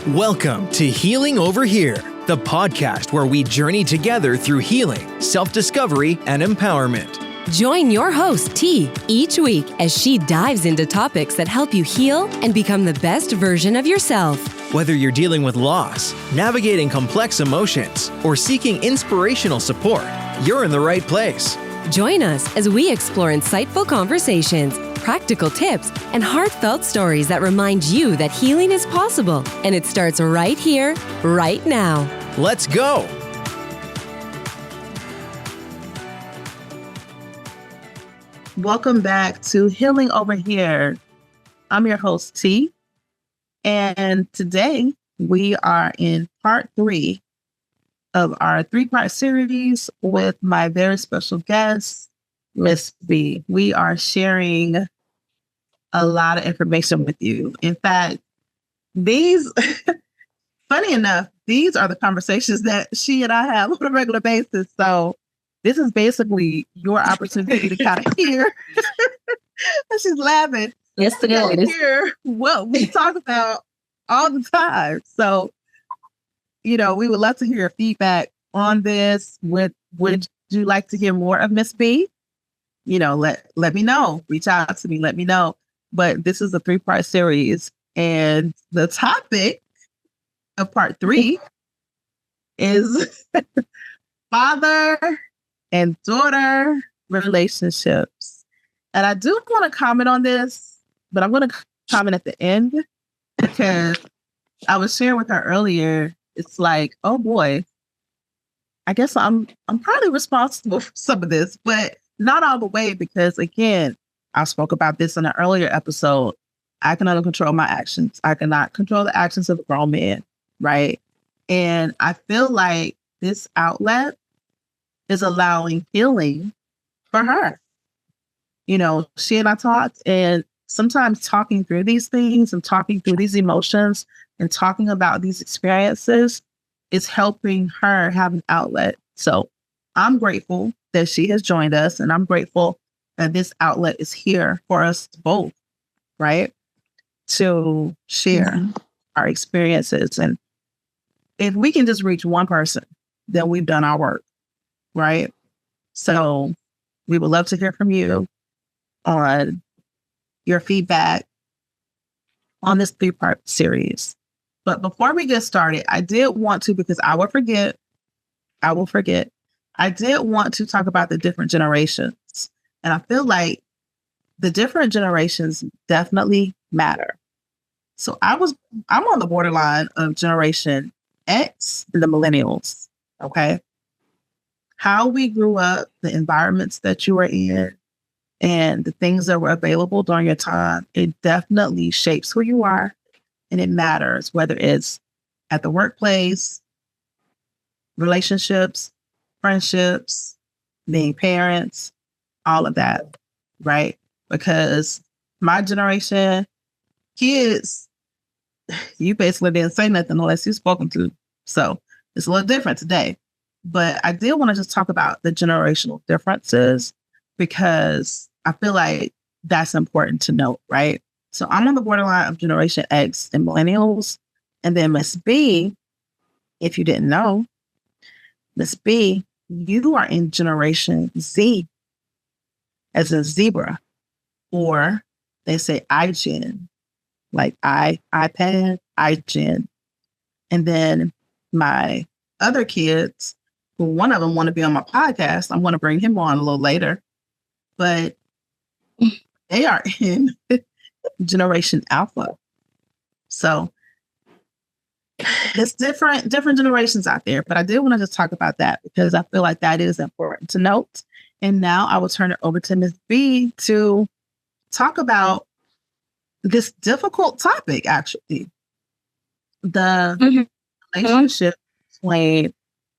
Welcome to Healing Over Here, the podcast where we journey together through healing, self-discovery, and empowerment. Join your host, T, each week as she dives into topics that help you heal and become the best version of yourself. Whether you're dealing with loss, navigating complex emotions, or seeking inspirational support, you're in the right place. Join us as we explore insightful conversations, practical tips, and heartfelt stories that remind you that healing is possible, and it starts right here, right now. Let's go! Welcome back to Healing Over Here. I'm your host, T, and today we are in part 3 of our 3-part series with my very special guest, Miss B. We are sharing a lot of information with you. In fact, these, funny enough, these are the conversations that she and I have on a regular basis. So this is basically your opportunity to kind of hear. And she's laughing. Yes, it is. Hear what we talk about all the time. So, we would love to hear your feedback on this. Would you like to hear more of Miss B? Let me know. Reach out to me. Let me know. But this is a 3-part series, and the topic of part 3 is father and daughter relationships. And I do want to comment on this, but I'm going to comment at the end because I was sharing with her earlier. It's like, oh boy, I guess I'm probably responsible for some of this, but not all the way, because again, I spoke about this in an earlier episode. I can only control my actions. I cannot control the actions of a grown man, right? And I feel like this outlet is allowing healing for her. She and I talked, and sometimes talking through these things and talking through these emotions and talking about these experiences is helping her have an outlet. So I'm grateful that she has joined us, and I'm grateful that this outlet is here for us both, right? To share our experiences. And if we can just reach one person, then we've done our work, right? So we would love to hear from you on your feedback on this 3-part series. But before we get started, I did want to, because I will forget, I did want to talk about the different generations. And I feel like the different generations definitely matter. So I'm on the borderline of Generation X and the millennials, okay? How we grew up, the environments that you were in, and the things that were available during your time, it definitely shapes who you are, and it matters, whether it's at the workplace, relationships, friendships, being parents, all of that, right? Because my generation, kids, you basically didn't say nothing unless you've spoken to. So it's a little different today. But I did want to just talk about the generational differences, because I feel like that's important to note, right? So I'm on the borderline of Generation X and millennials. And then Miss B, if you didn't know, Miss B, you are in Generation Z, as a zebra, or they say iGen, like iPad, iGen. And then my other kids, one of them want to be on my podcast. I'm going to bring him on a little later, but they are in Generation Alpha. So it's different generations out there, but I did want to just talk about that because I feel like that is important to note. And now I will turn it over to Ms. B to talk about this difficult topic, actually. The relationship between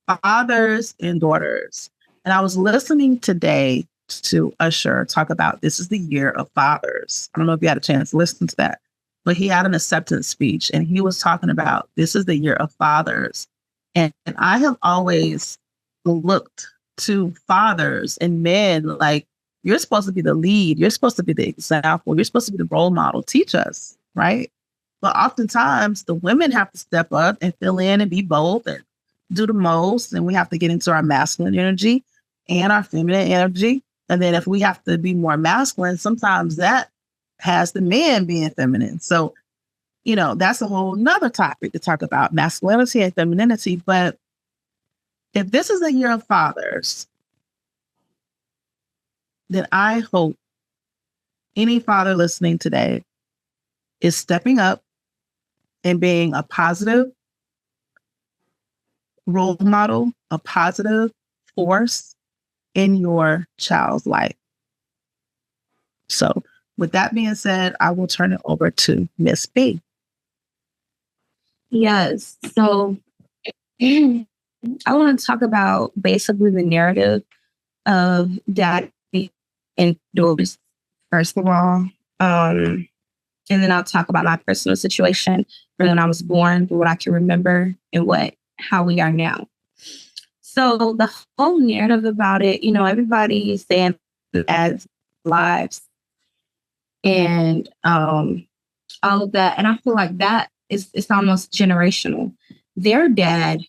fathers and daughters. And I was listening today to Usher talk about this is the year of fathers. I don't know if you had a chance to listen to that, but he had an acceptance speech and he was talking about this is the year of fathers. And I have always looked to fathers and men like, you're supposed to be the lead. You're supposed to be the example. You're supposed to be the role model. Teach us, right? But oftentimes the women have to step up and fill in and be bold and do the most. And we have to get into our masculine energy and our feminine energy. And then if we have to be more masculine, sometimes that has the men being feminine. So, that's a whole nother topic to talk about, masculinity and femininity. But if this is a year of fathers, then I hope any father listening today is stepping up and being a positive role model, a positive force in your child's life. So with that being said, I will turn it over to Miss B. Yes. So I want to talk about basically the narrative of daddy and daughters, first of all. And then I'll talk about my personal situation from when I was born, what I can remember, and how we are now. So the whole narrative about it, everybody is saying as lives and all of that. And I feel like that it's almost generational. Their dad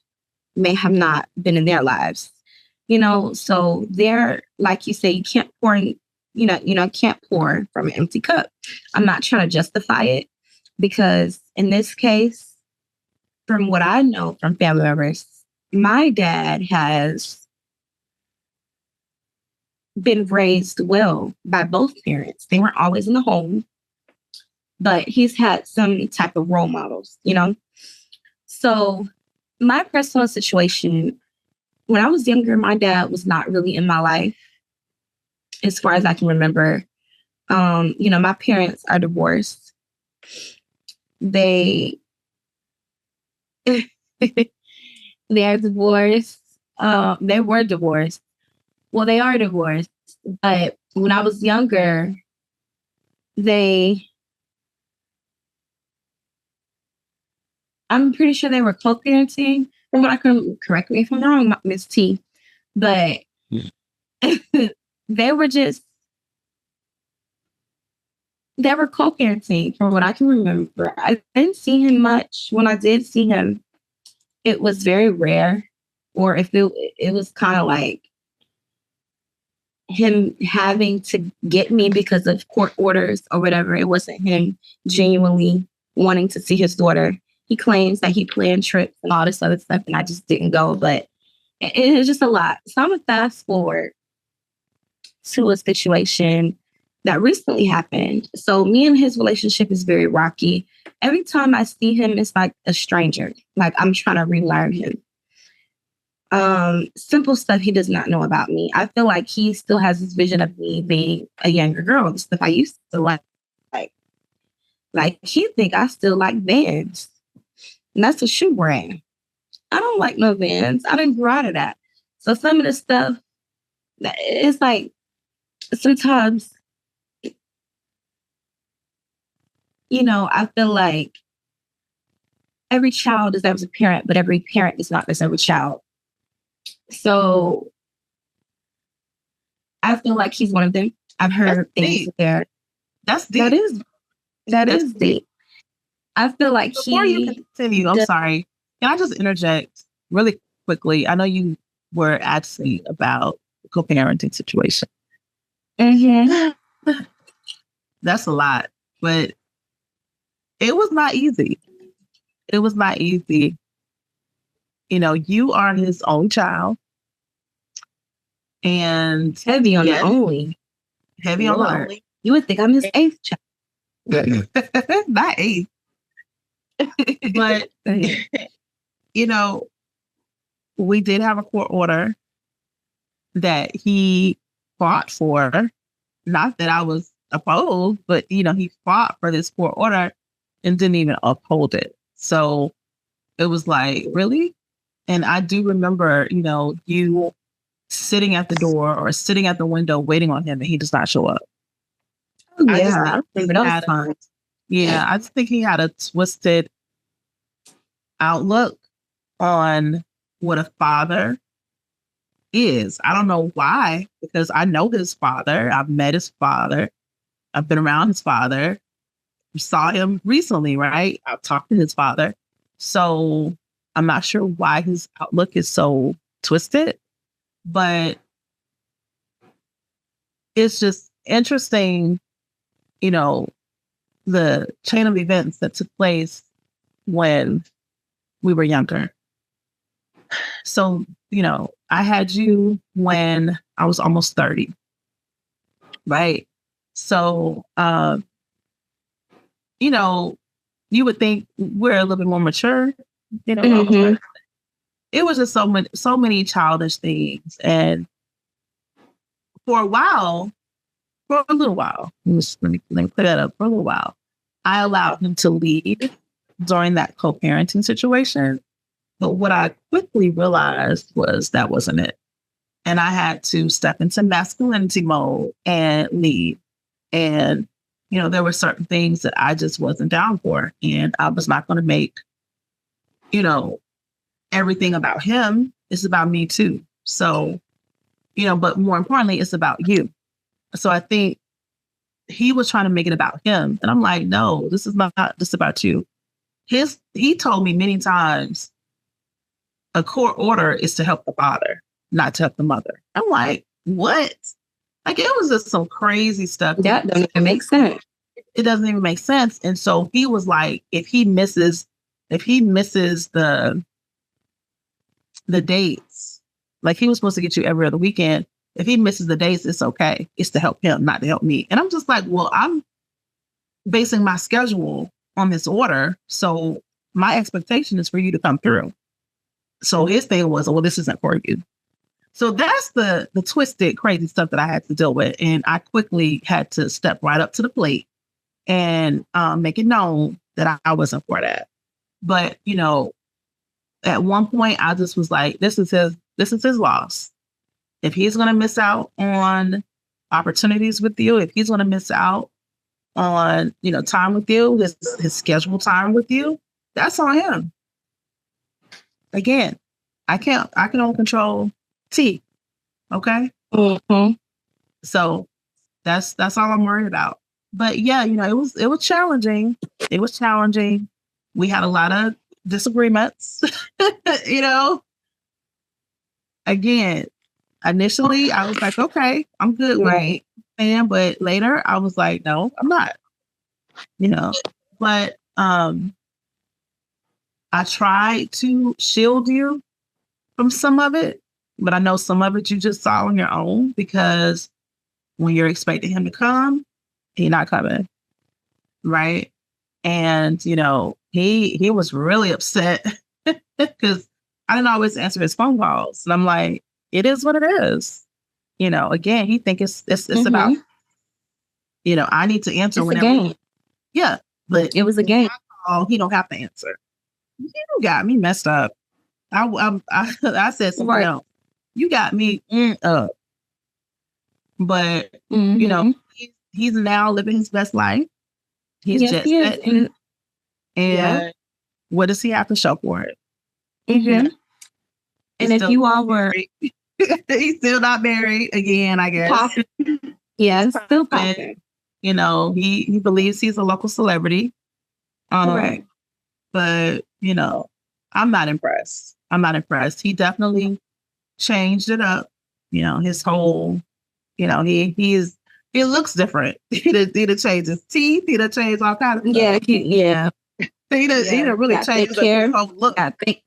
may have not been in their lives, so they're, like you say, you can't pour can't pour from an empty cup. I'm not trying to justify it, because in this case, from what I know from family members, my dad has been raised well by both parents. They weren't always in the home, but he's had some type of role models, So my personal situation, when I was younger, my dad was not really in my life as far as I can remember. My parents are divorced. They are divorced. They were divorced. Well, they are divorced. But when I was younger, I'm pretty sure they were co-parenting. From what I can, correct me if I'm wrong, Miss T. But they were co-parenting from what I can remember. I didn't see him much. When I did see him, it was very rare. Or if it was kind of like him having to get me because of court orders or whatever. It wasn't him genuinely wanting to see his daughter. He claims that he planned trips and all this other stuff, and I just didn't go. But it was just a lot. So I'm going to fast forward to a situation that recently happened. So me and his relationship is very rocky. Every time I see him, it's like a stranger. Like I'm trying to relearn him. Simple stuff he does not know about me. I feel like he still has this vision of me being a younger girl, the stuff I used to like. Like he think I still like Vans. And that's a shoe brand. I don't like no Vans. I didn't grow out of that. So some of the stuff, it's like sometimes, I feel like every child deserves a parent, but every parent does not deserve a child. So I feel like he's one of them. I've heard things there. That's deep. That is deep. I feel like before you continue, I'm sorry. Can I just interject really quickly? I know you were asking about the co-parenting situation. Mm-hmm. That's a lot, but it was not easy. It was not easy. You are his own child. And heavy on the only. Heavy on the only. You would think I'm his eighth child. Not eighth. But, we did have a court order that he fought for. Not that I was opposed, but, he fought for this court order and didn't even uphold it. So it was like, really? And I do remember, you sitting at the door or sitting at the window waiting on him and he does not show up. Yeah, I just think he had a twisted outlook on what a father is. I don't know why, because I know his father. I've met his father. I've been around his father. saw him recently, right? I talked to his father. So I'm not sure why his outlook is so twisted, but it's just interesting, you know, the chain of events that took place when we were younger. So, I had you when I was almost 30, right? So, you would think we're a little bit more mature, Mm-hmm. It was just so many childish things. And for a little while, let me clear that up. For a little while, I allowed him to lead during that co-parenting situation. But what I quickly realized was that wasn't it. And I had to step into masculinity mode and lead. And, there were certain things that I just wasn't down for. And I was not going to make, everything about him. It's about me too. So, but more importantly, it's about you. So I think he was trying to make it about him. And I'm like, no, this is not just about you. He told me many times, a court order is to help the father, not to help the mother. I'm like, what? Like, it was just some crazy stuff. That doesn't even make sense. It doesn't even make sense. And so he was like, if he misses the dates, like he was supposed to get you every other weekend. If he misses the dates, it's okay. It's to help him, not to help me. And I'm just like, well, I'm basing my schedule on this order. So my expectation is for you to come through. So his thing was, well, this isn't for you. So that's the twisted, crazy stuff that I had to deal with. And I quickly had to step right up to the plate and make it known that I wasn't for that. But, at one point I just was like, this is his loss. If he's going to miss out on opportunities with you, if he's going to miss out on, time with you, his scheduled time with you, that's on him. Again, I can only control T. Okay. Mm-hmm. So that's all I'm worried about. But yeah, it was challenging. It was challenging. We had a lot of disagreements, Again, initially I was like, okay, I'm good with it. And but later I was like, no, I'm not. But I tried to shield you from some of it, but I know some of it you just saw on your own, because when you're expecting him to come, he's not coming. Right. And, he was really upset because I didn't always answer his phone calls. And I'm like, it is what it is. Again, he thinks it's Mm-hmm. about, I need to answer it's whenever. A game. Yeah. But it was a game. Oh, he don't have to answer. You got me messed up. I said something else. You got me up. But, Mm-hmm. he's now living his best life. He's yes, just he is. and what does he have to show for it? Mm-hmm. And if you all were... he's still not married again, I guess. Yes, still popping. He believes he's a local celebrity. Right. But, I'm not impressed. He definitely changed it up. His whole, he looks different. He done changed his teeth. He done changed all kinds of stuff. Yeah. He done really changed his whole look. Got fake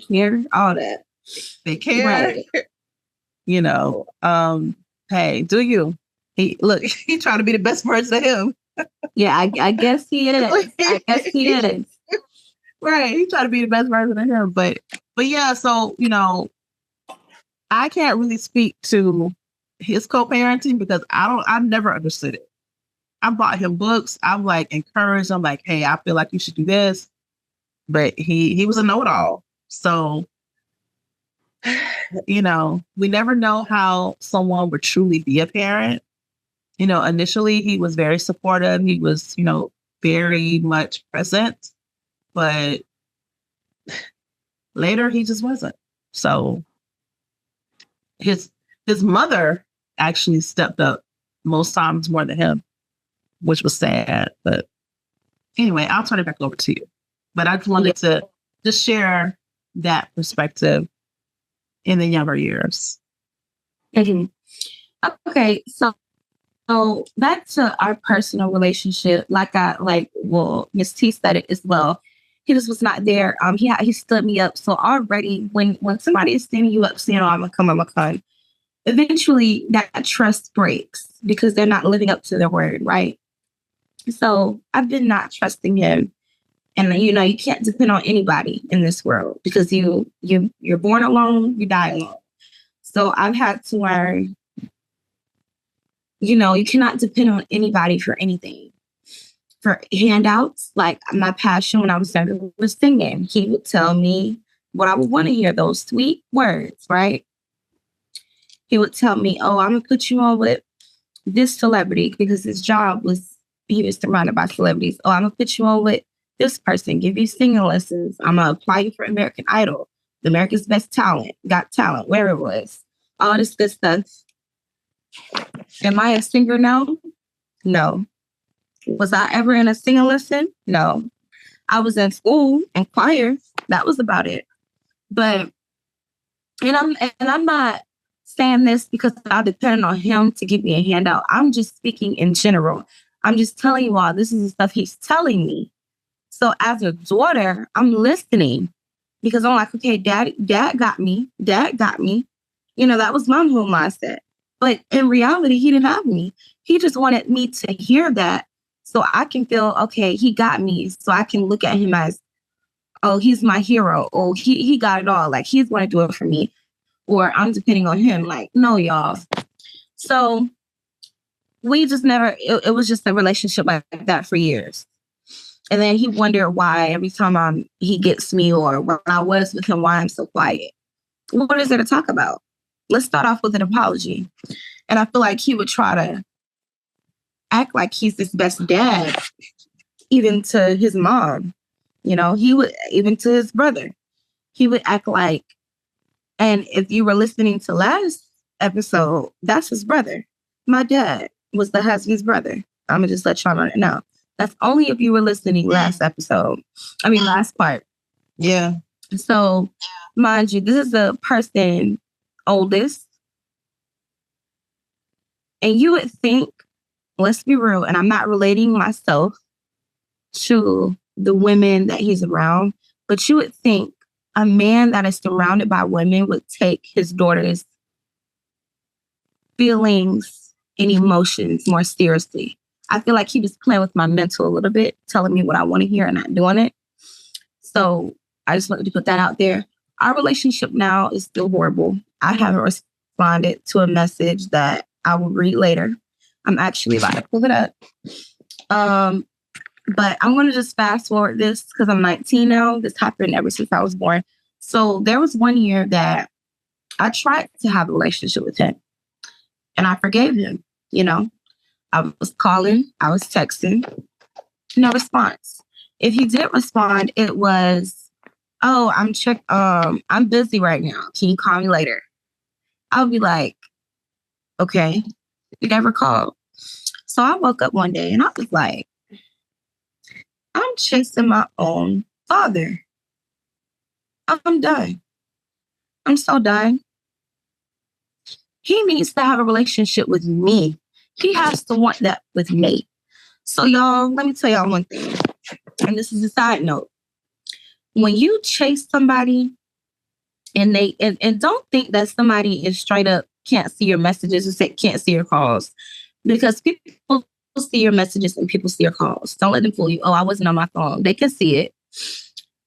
hair, all that. Fake hair. Right. Hey, do you? He trying to be the best version of him. Yeah, I guess he is. Right. He trying to be the best version of him. But yeah, so, I can't really speak to his co-parenting because I've never understood it. I bought him books. I'm like encouraged. I'm like, hey, I feel like you should do this. But he was a know-it-all. So, we never know how someone would truly be a parent. Initially he was very supportive. He was, very much present, but later he just wasn't. So his mother actually stepped up most times more than him, which was sad, but Anyway, I'll turn it back over to you. But I just wanted to just share that perspective in the younger years. Mm-hmm. Okay, so back to our personal relationship, Miss T said it as well. He just was not there. He stood me up. So already when somebody is standing you up saying, "Oh, I'm gonna come," eventually that trust breaks because they're not living up to their word, right? So I've been not trusting him. And you can't depend on anybody in this world because you're born alone, you die alone. So I've had to learn, you cannot depend on anybody for anything. For handouts, like my passion when I was younger was singing. He would tell me what I would want to hear, those sweet words, right? He would tell me, "Oh, I'm gonna put you on with this celebrity," because his job was he was surrounded by celebrities. "Oh, I'm gonna put you on with this person, give you singing lessons. I'm gonna apply you for American Idol, the America's Best Talent, Got Talent, where it was, all this good stuff." Am I a singer now? No. Was I ever in a singing lesson? No. I was in school and choir. That was about it. But I'm not saying this because I depend on him to give me a handout. I'm just speaking in general. I'm just telling you all this is the stuff he's telling me. So as a daughter, I'm listening because I'm like, okay, dad got me. Dad got me. That was my whole mindset. But in reality, he didn't have me. He just wanted me to hear that so I can feel, okay, he got me. So I can look at him as, oh, he's my hero. Oh, he got it all. Like, he's going to do it for me. Or I'm depending on him. Like, no, y'all. So we just never, it was just a relationship like that for years. And then he wondered why every time he gets me or when I was with him, why I'm so quiet. What is there to talk about? Let's start off with an apology. And I feel like he would try to act like he's his best dad, even to his mom. He would, even to his brother, he would act like, and if you were listening to last episode, that's his brother. My dad was the husband's brother. I'm going to just let y'all know it now. That's only if you were listening last part. Yeah. So, mind you, this is the person oldest. And you would think, let's be real, and I'm not relating myself to the women that he's around, but you would think a man that is surrounded by women would take his daughter's feelings and emotions more seriously. I feel like he was playing with my mental a little bit, telling me what I want to hear and not doing it. So I just wanted to put that out there. Our relationship now is still horrible. I haven't responded to a message that I will read later. I'm actually about to pull it up. But I'm going to just fast forward this because I'm 19 now. This happened ever since I was born. So there was one year that I tried to have a relationship with him. And I forgave him, I was calling, I was texting, no response. If he did respond, it was, "Oh, I'm busy right now. Can you call me later?" I'll be like, okay, you never called. So I woke up one day and I was like, I'm chasing my own father. I'm done. I'm so done. He needs to have a relationship with me. He has to want that with me. So y'all, let me tell y'all one thing. And this is a side note. When you chase somebody and don't think that somebody is straight up can't see your messages or can't see your calls, because people see your messages and people see your calls. Don't let them fool you. "Oh, I wasn't on my phone." They can see it.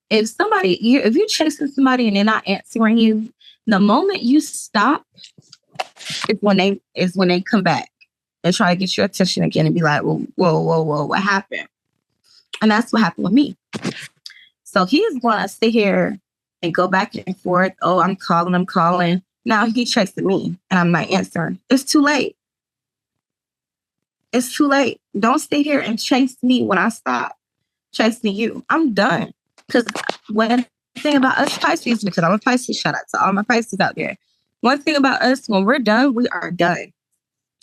If you're chasing somebody and they're not answering you, the moment you stop is when they come back and try to get your attention again and be like, "Well, whoa, what happened?" And that's what happened with me. So he's going to sit here and go back and forth. "Oh, I'm calling. Now he chasing me and I'm not answering. It's too late. It's too late. Don't stay here and chase me when I stop chasing you. I'm done. Because one thing about us Pisces, because I'm a Pisces, shout out to all my Pisces out there. One thing about us, when we're done, we are done.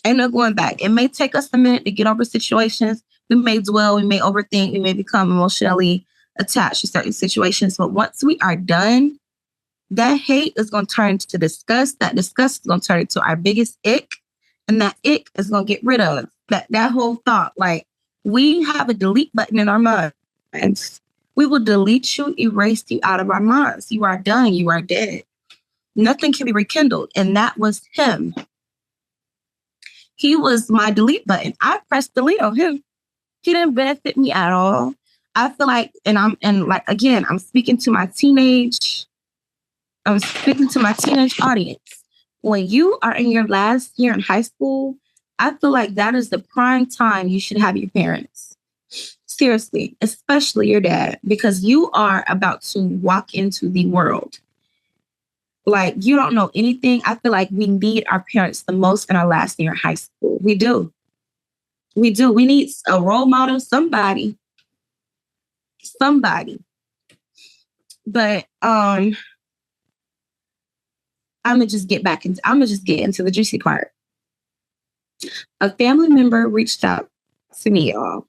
Ain't no going back. It may take us a minute to get over situations. We may dwell, we may overthink, we may become emotionally attached to certain situations. But once we are done, that hate is going to turn to disgust. That disgust is going to turn into our biggest ick. And that ick is going to get rid of that whole thought. Like, we have a delete button in our minds. We will delete you, erase you out of our minds. You are done. You are dead. Nothing can be rekindled. And that was him. He was my delete button. I pressed delete on him. He didn't benefit me at all. I feel like, again, I'm speaking to my teenage audience. When you are in your last year in high school, I feel like that is the prime time you should have your parents. Seriously, especially your dad, because you are about to walk into the world. Like, you don't know anything. I feel like we need our parents the most in our last year in high school. We do. We do. We need a role model, somebody. But I'm gonna just get into the juicy part. A family member reached out to me, y'all,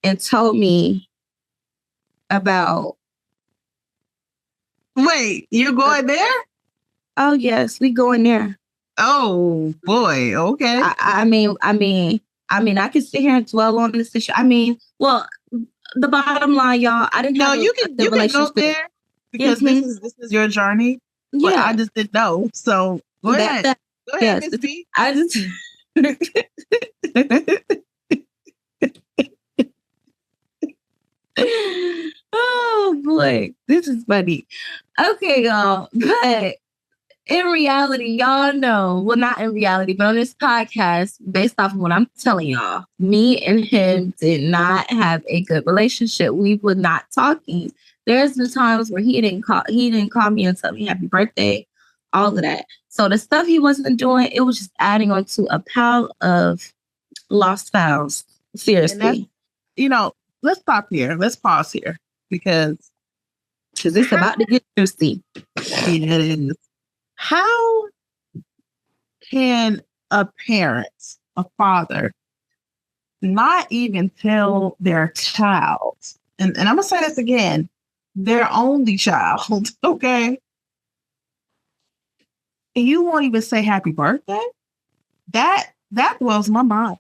and told me about. Wait, you're going there? Oh yes, we going there. Oh boy, okay. I mean, I can sit here and dwell on this issue. I mean, well, the bottom line, y'all, I didn't know. You can go there because this is your journey. But Yeah, I just didn't know. So go ahead. Go ahead, yes, Miss B. I just. Oh boy, this is funny. Okay, y'all, but in reality, y'all know, well, not in reality, but on this podcast, based off of what I'm telling y'all, me and him did not have a good relationship. We were not talking. There's been times where he didn't call me and tell me happy birthday, all of that. So the stuff he wasn't doing, it was just adding on to a pile of lost files. Seriously. Let's stop here. Let's pause here because it's about to get juicy. It is. How can a parent, a father, not even tell their child, and I'm going to say this again, their only child, okay? And you won't even say happy birthday? That blows my mind.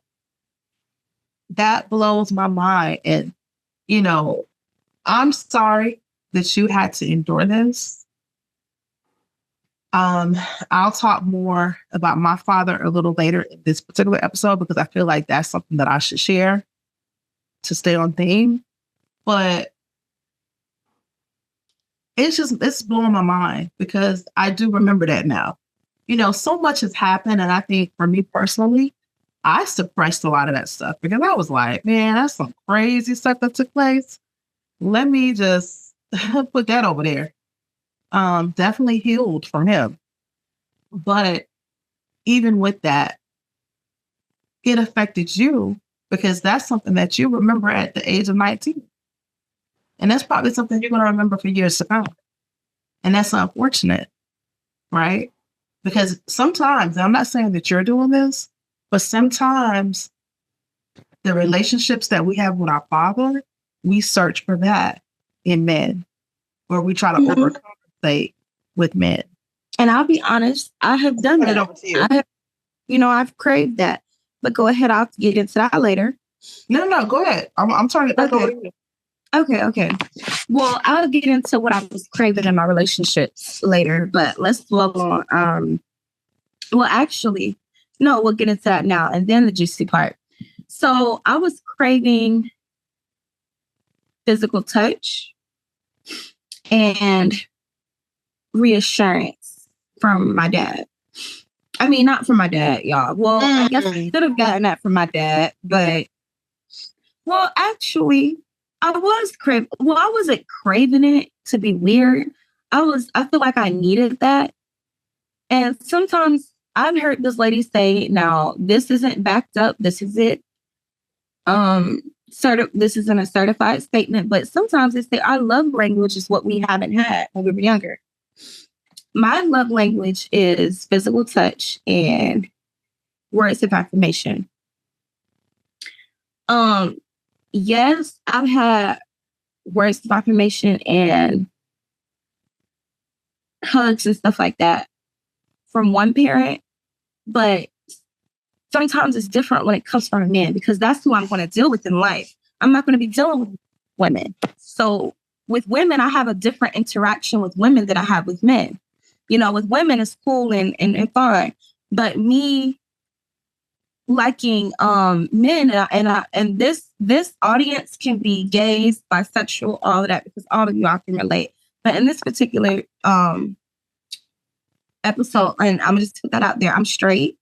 That blows my mind. And, I'm sorry that you had to endure this. I'll talk more about my father a little later in this particular episode because I feel like that's something that I should share to stay on theme. But it's blowing my mind because I do remember that now. So much has happened. And I think for me personally, I suppressed a lot of that stuff because I was like, man, that's some crazy stuff that took place. Let me just put that over there. Definitely healed from him. But even with that, it affected you because that's something that you remember at the age of 19. And that's probably something you're going to remember for years to come. And that's unfortunate, right? Because sometimes, and I'm not saying that you're doing this, but sometimes the relationships that we have with our father, we search for that in men, or we try to overcompensate with men. And I'll be honest, I have done that. I've craved that. But go ahead, I'll get into that later. No, go ahead. I'm turning it back over to you. Okay. Well, I'll get into what I was craving in my relationships later, but let's dwell on we'll get into that now and then the juicy part. So I was craving physical touch and reassurance from my dad. I mean, not from my dad, y'all. Well, I guess I could have gotten that from my dad, but actually, I wasn't craving it to be weird. I feel like I needed that. And sometimes I've heard this lady say, now, this isn't backed up. This is it. This isn't a certified statement, but sometimes they say our love language is what we haven't had when we were younger. My love language is physical touch and words of affirmation. Yes, I've had words of affirmation and hugs and stuff like that from one parent, but sometimes it's different when it comes from a man because that's who I'm going to deal with in life. I'm not going to be dealing with women. So with women, I have a different interaction with women than I have with men. With women, it's cool and fun, but me liking men and this audience can be gays, bisexual, all of that, because all of y'all can relate. But in this particular episode, and I'm just put that out there, I'm straight.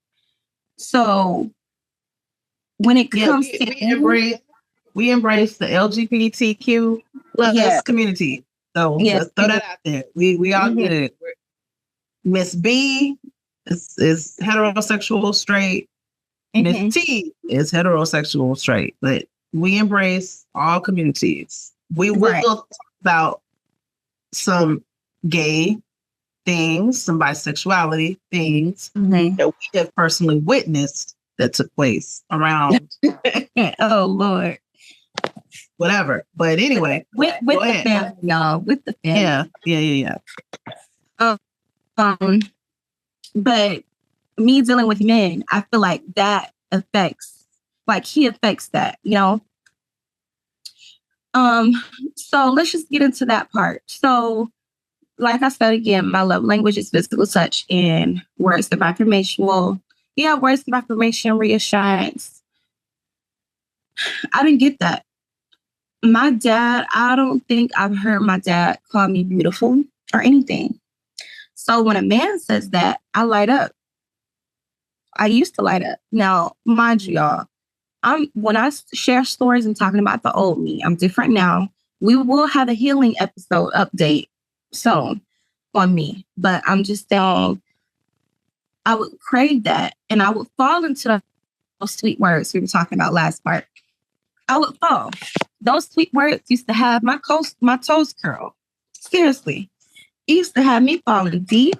So when it comes to we embrace the LGBTQ plus community. So let's throw that out there. We all get it. Miss B is heterosexual straight. Miss T is heterosexual straight, but we embrace all communities. We will talk about some gay things, some bisexuality things that we have personally witnessed that took place around. Oh Lord, whatever. But anyway, with the family, y'all, with the family. Yeah. But me dealing with men, I feel like that affects, he affects that, So let's just get into that part. So, like I said again, my love language is physical touch and words of affirmation. Well, words of affirmation, reassurance. I didn't get that. My dad, I don't think I've heard my dad call me beautiful or anything. So when a man says that, I light up. I used to light up. Now, mind you, y'all, when I share stories and talking about the old me, I'm different now. We will have a healing episode update soon on me, but I'm just saying I would crave that, and I would fall into those sweet words we were talking about last part. I would fall. Those sweet words used to have my toes curl. Seriously, it used to have me falling deep.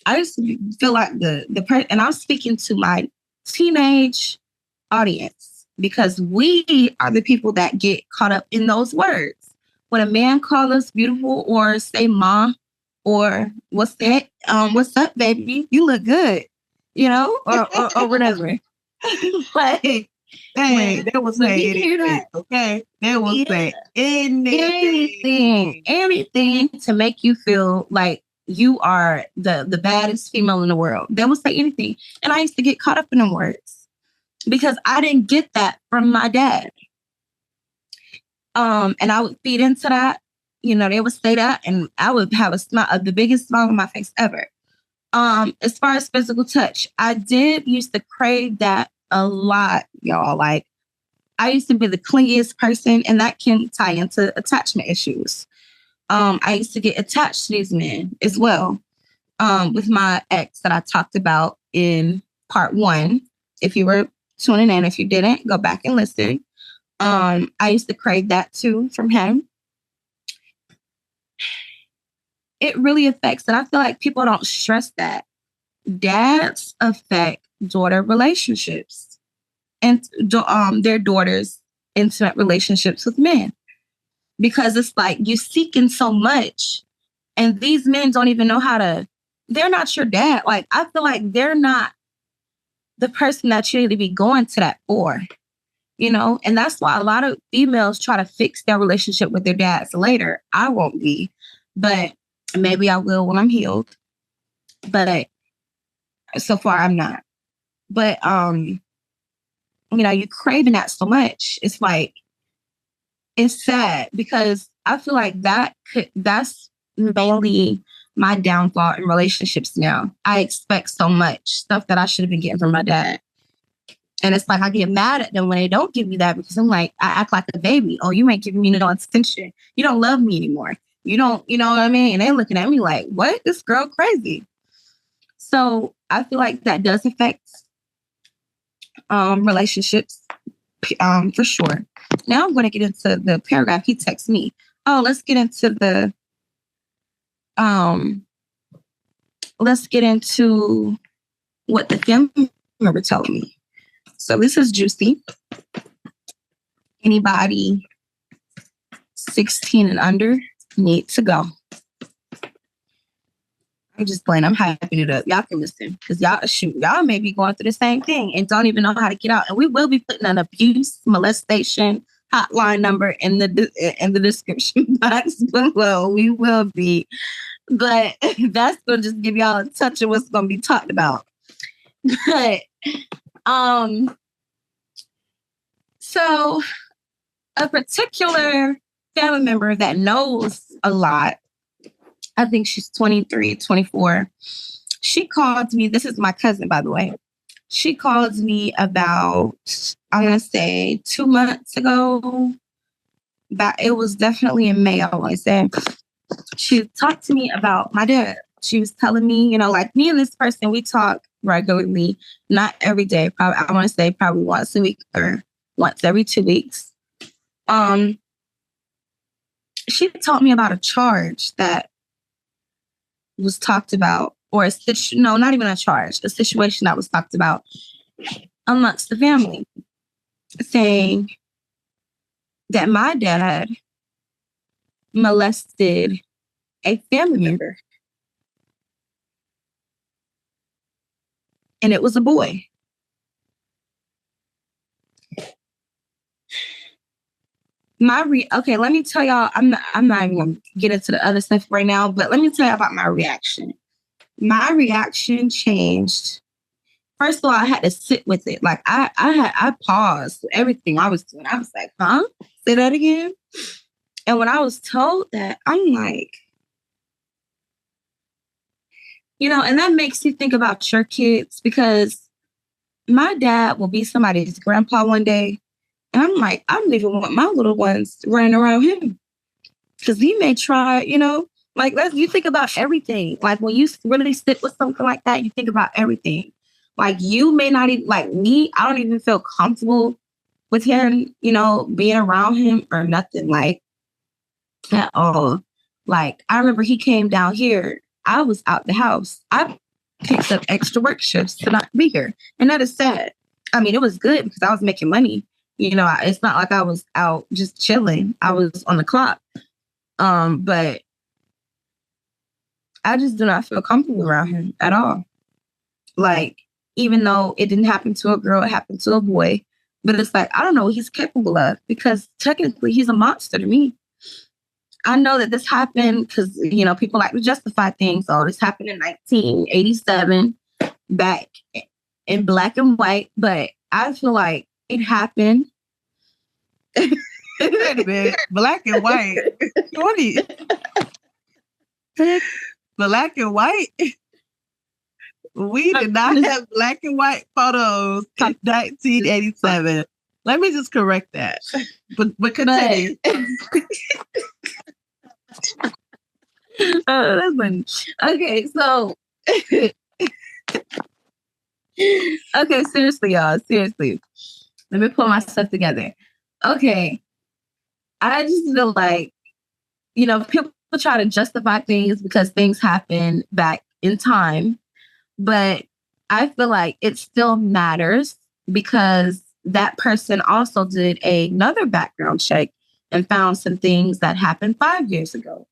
I used to feel like and I'm speaking to my teenage audience because we are the people that get caught up in those words. When a man calls us beautiful or say "ma" or "what's that? What's up, baby? You look good," or whatever. But hey, they will say anything. Okay, they will say anything to make you feel like you are the baddest female in the world. They will say anything. And I used to get caught up in them words because I didn't get that from my dad. And I would feed into that. They would say that, and I would have the biggest smile on my face ever. As far as physical touch, I did used to crave that a lot, y'all. Like, I used to be the clingiest person, and that can tie into attachment issues. I used to get attached to these men as well. With my ex that I talked about in part 1. If you were tuning in, if you didn't, go back and listen. I used to crave that too from him. It really affects, and I feel like people don't stress that. Dads affect daughter relationships and their daughters' intimate relationships with men. Because it's like you're seeking so much, and these men don't even know they're not your dad. Like, I feel like they're not the person that you need to be going to that for, and that's why a lot of females try to fix their relationship with their dads later. I won't be, but maybe I will when I'm healed. But so far I'm not. But, you're craving that so much. It's like, it's sad because I feel like that's mainly my downfall in relationships now. I expect so much stuff that I should have been getting from my dad. And it's like I get mad at them when they don't give me that because I'm like, I act like a baby. Oh, you ain't giving me no attention. You don't love me anymore. You don't, you know what I mean? And they're looking at me like, what? This girl crazy. So I feel like that does affect relationships for sure. Now I'm going to get into the paragraph he texts me. Oh, let's get into what the family member telling me. So this is juicy. Anybody 16 and under need to go. I'm just playing. I'm hyping it up. Y'all can listen because y'all may be going through the same thing and don't even know how to get out. And we will be putting an abuse, molestation hotline number in the description box below. We will be, but that's gonna just give y'all a touch of what's gonna be talked about. But so a particular family member that knows a lot, I think she's 23, 24. She called me. This is my cousin, by the way. She called me about, I'm going to say 2 months ago. But it was definitely in May, I want to say. She talked to me about my dad. She was telling me, like me and this person, we talk regularly, not every day. Probably, I want to say probably once a week or once every 2 weeks. She told me about a charge that was talked about, or not even a charge, a situation that was talked about amongst the family, saying that my dad molested a family member. And it was a boy. Okay, let me tell y'all, I'm not even gonna get into the other stuff right now, but let me tell you about my reaction. My reaction changed. First of all, I had to sit with it. Like I paused everything I was doing. I was like, huh? Say that again. And when I was told that, I'm like, and that makes you think about your kids, because my dad will be somebody's grandpa one day. And I'm like, I don't even want my little ones running around him, because he may try, like you think about everything. Like when you really sit with something like that, you think about everything. Like you may not even, like me, I don't even feel comfortable with him, being around him or nothing like at all. Like I remember he came down here. I was out the house. I picked up extra work shifts to not be here. And that is sad. I mean, it was good because I was making money. It's not like I was out just chilling. I was on the clock. But I just do not feel comfortable around him at all. Like, even though it didn't happen to a girl, it happened to a boy. But it's like, I don't know what he's capable of, because technically he's a monster to me. I know that this happened because, people like to justify things. Oh, this happened in 1987, back in black and white. But I feel like it happened. Wait a minute. Black and white. What are you? Black and white? We did not have black and white photos in 1987. Let me just correct that. But continue. Oh, that's funny. Okay, so okay, seriously, y'all. Seriously. Let me pull myself together. Okay. I just feel like, people try to justify things because things happen back in time. But I feel like it still matters, because that person also did another background check and found some things that happened 5 years ago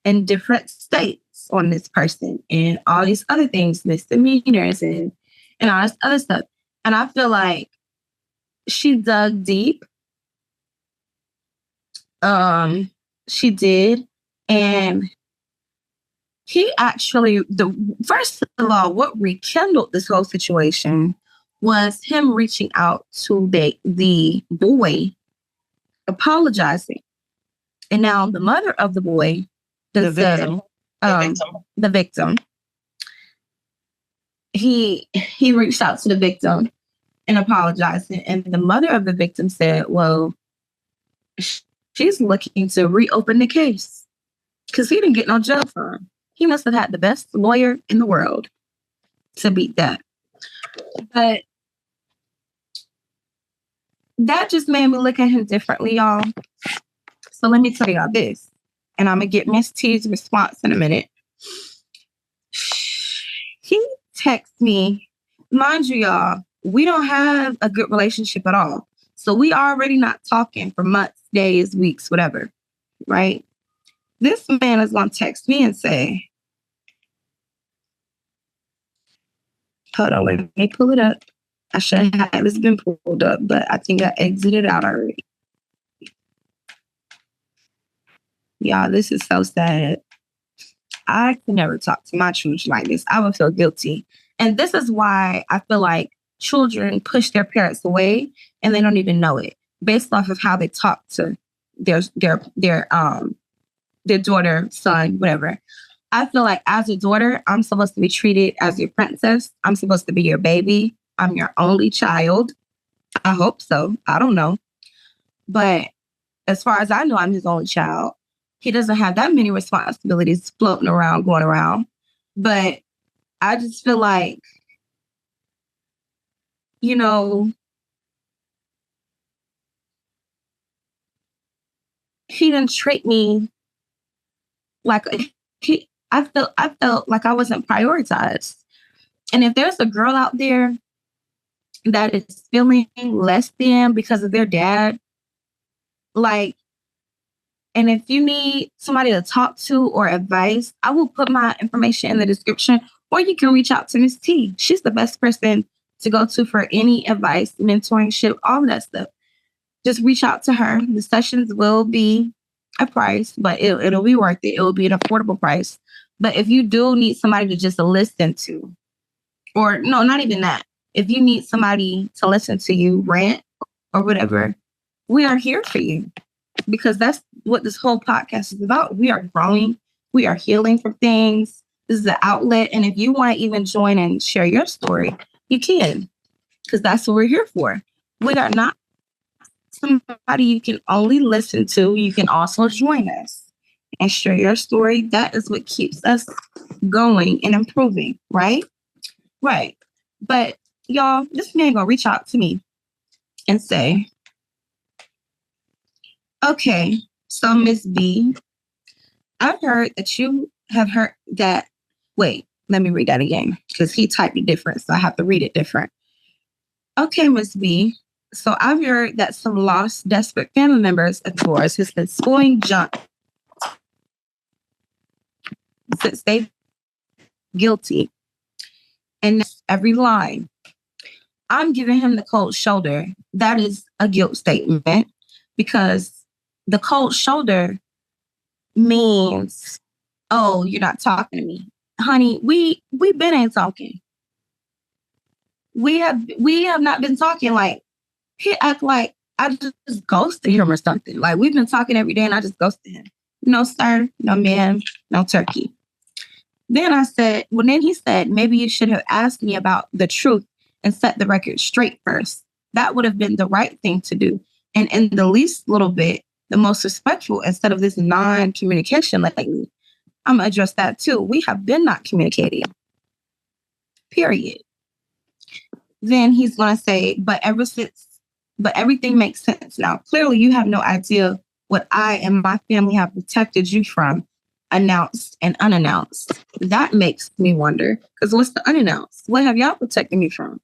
in different states on this person, and all these other things, misdemeanors and all this other stuff. And I feel like she dug deep. She did. And he actually, first of all, what rekindled this whole situation was him reaching out to the boy, apologizing. And now the mother of the boy, the victim, he reached out to the victim and apologized. And the mother of the victim said, well, she's looking to reopen the case because he didn't get no jail time. He must have had the best lawyer in the world to beat that. But that just made me look at him differently, y'all. So let me tell y'all this, and I'm going to get Miss T's response in a minute. He texted me. Mind you, y'all, we don't have a good relationship at all. So we already not talking for months, days, weeks, whatever, right? This man is going to text me and say, hold on, wait, let me pull it up. I should have this been pulled up, but I think I exited out already. Y'all, this is so sad. I can never talk to my children like this. I would feel guilty. And this is why I feel like children push their parents away and they don't even know it based off of how they talk to their daughter, son, whatever. I feel like as a daughter, I'm supposed to be treated as your princess. I'm supposed to be your baby. I'm your only child. I hope so. I don't know. But as far as I know, I'm his only child. He doesn't have that many responsibilities floating around, going around. But I just feel like, you know, he didn't treat me like I felt like I wasn't prioritized. And if there's a girl out there that is feeling less than because of their dad, like, and if you need somebody to talk to or advice, I will put my information in the description, or you can reach out to Miss T. She's the best person to go to for any advice, mentorship, all of that stuff. Just reach out to her. The sessions will be a price, but it'll be worth it. It will be an affordable price. But if you do need somebody to just listen to, or no, not even that. If you need somebody to listen to you rant or whatever, we are here for you. Because that's what this whole podcast is about. We are growing. We are healing from things. This is the outlet. And if you want to even join and share your story, you can. Because that's what we're here for. We are not somebody you can only listen to. You can also join us and share your story. That is what keeps us going and improving, right? Right. But y'all, this man gonna reach out to me and say, okay, so Miss B, I've heard that you have heard that. Wait, let me read that again because he typed it different, so I have to read it different. Okay, Miss B, so I've heard that some lost, desperate family members of yours has been spewing junk since they've guilty. And that's every line. I'm giving him the cold shoulder. That is a guilt statement because the cold shoulder means, oh, you're not talking to me. Honey, we been ain't talking. We have not been talking. Like, he act like I just ghosted him or something. Like, we've been talking every day and I just ghosted him. No, sir, no ma'am, no turkey. Then I said, well, then he said, maybe you should have asked me about the truth and set the record straight first. That would have been the right thing to do. And in the least little bit, the most respectful, instead of this non-communication lately. I'm going to address that too. We have been not communicating. Period. Then he's going to say, but everything makes sense now. Clearly, you have no idea what I and my family have protected you from, announced and unannounced. That makes me wonder, because what's the unannounced? What have y'all protected me from?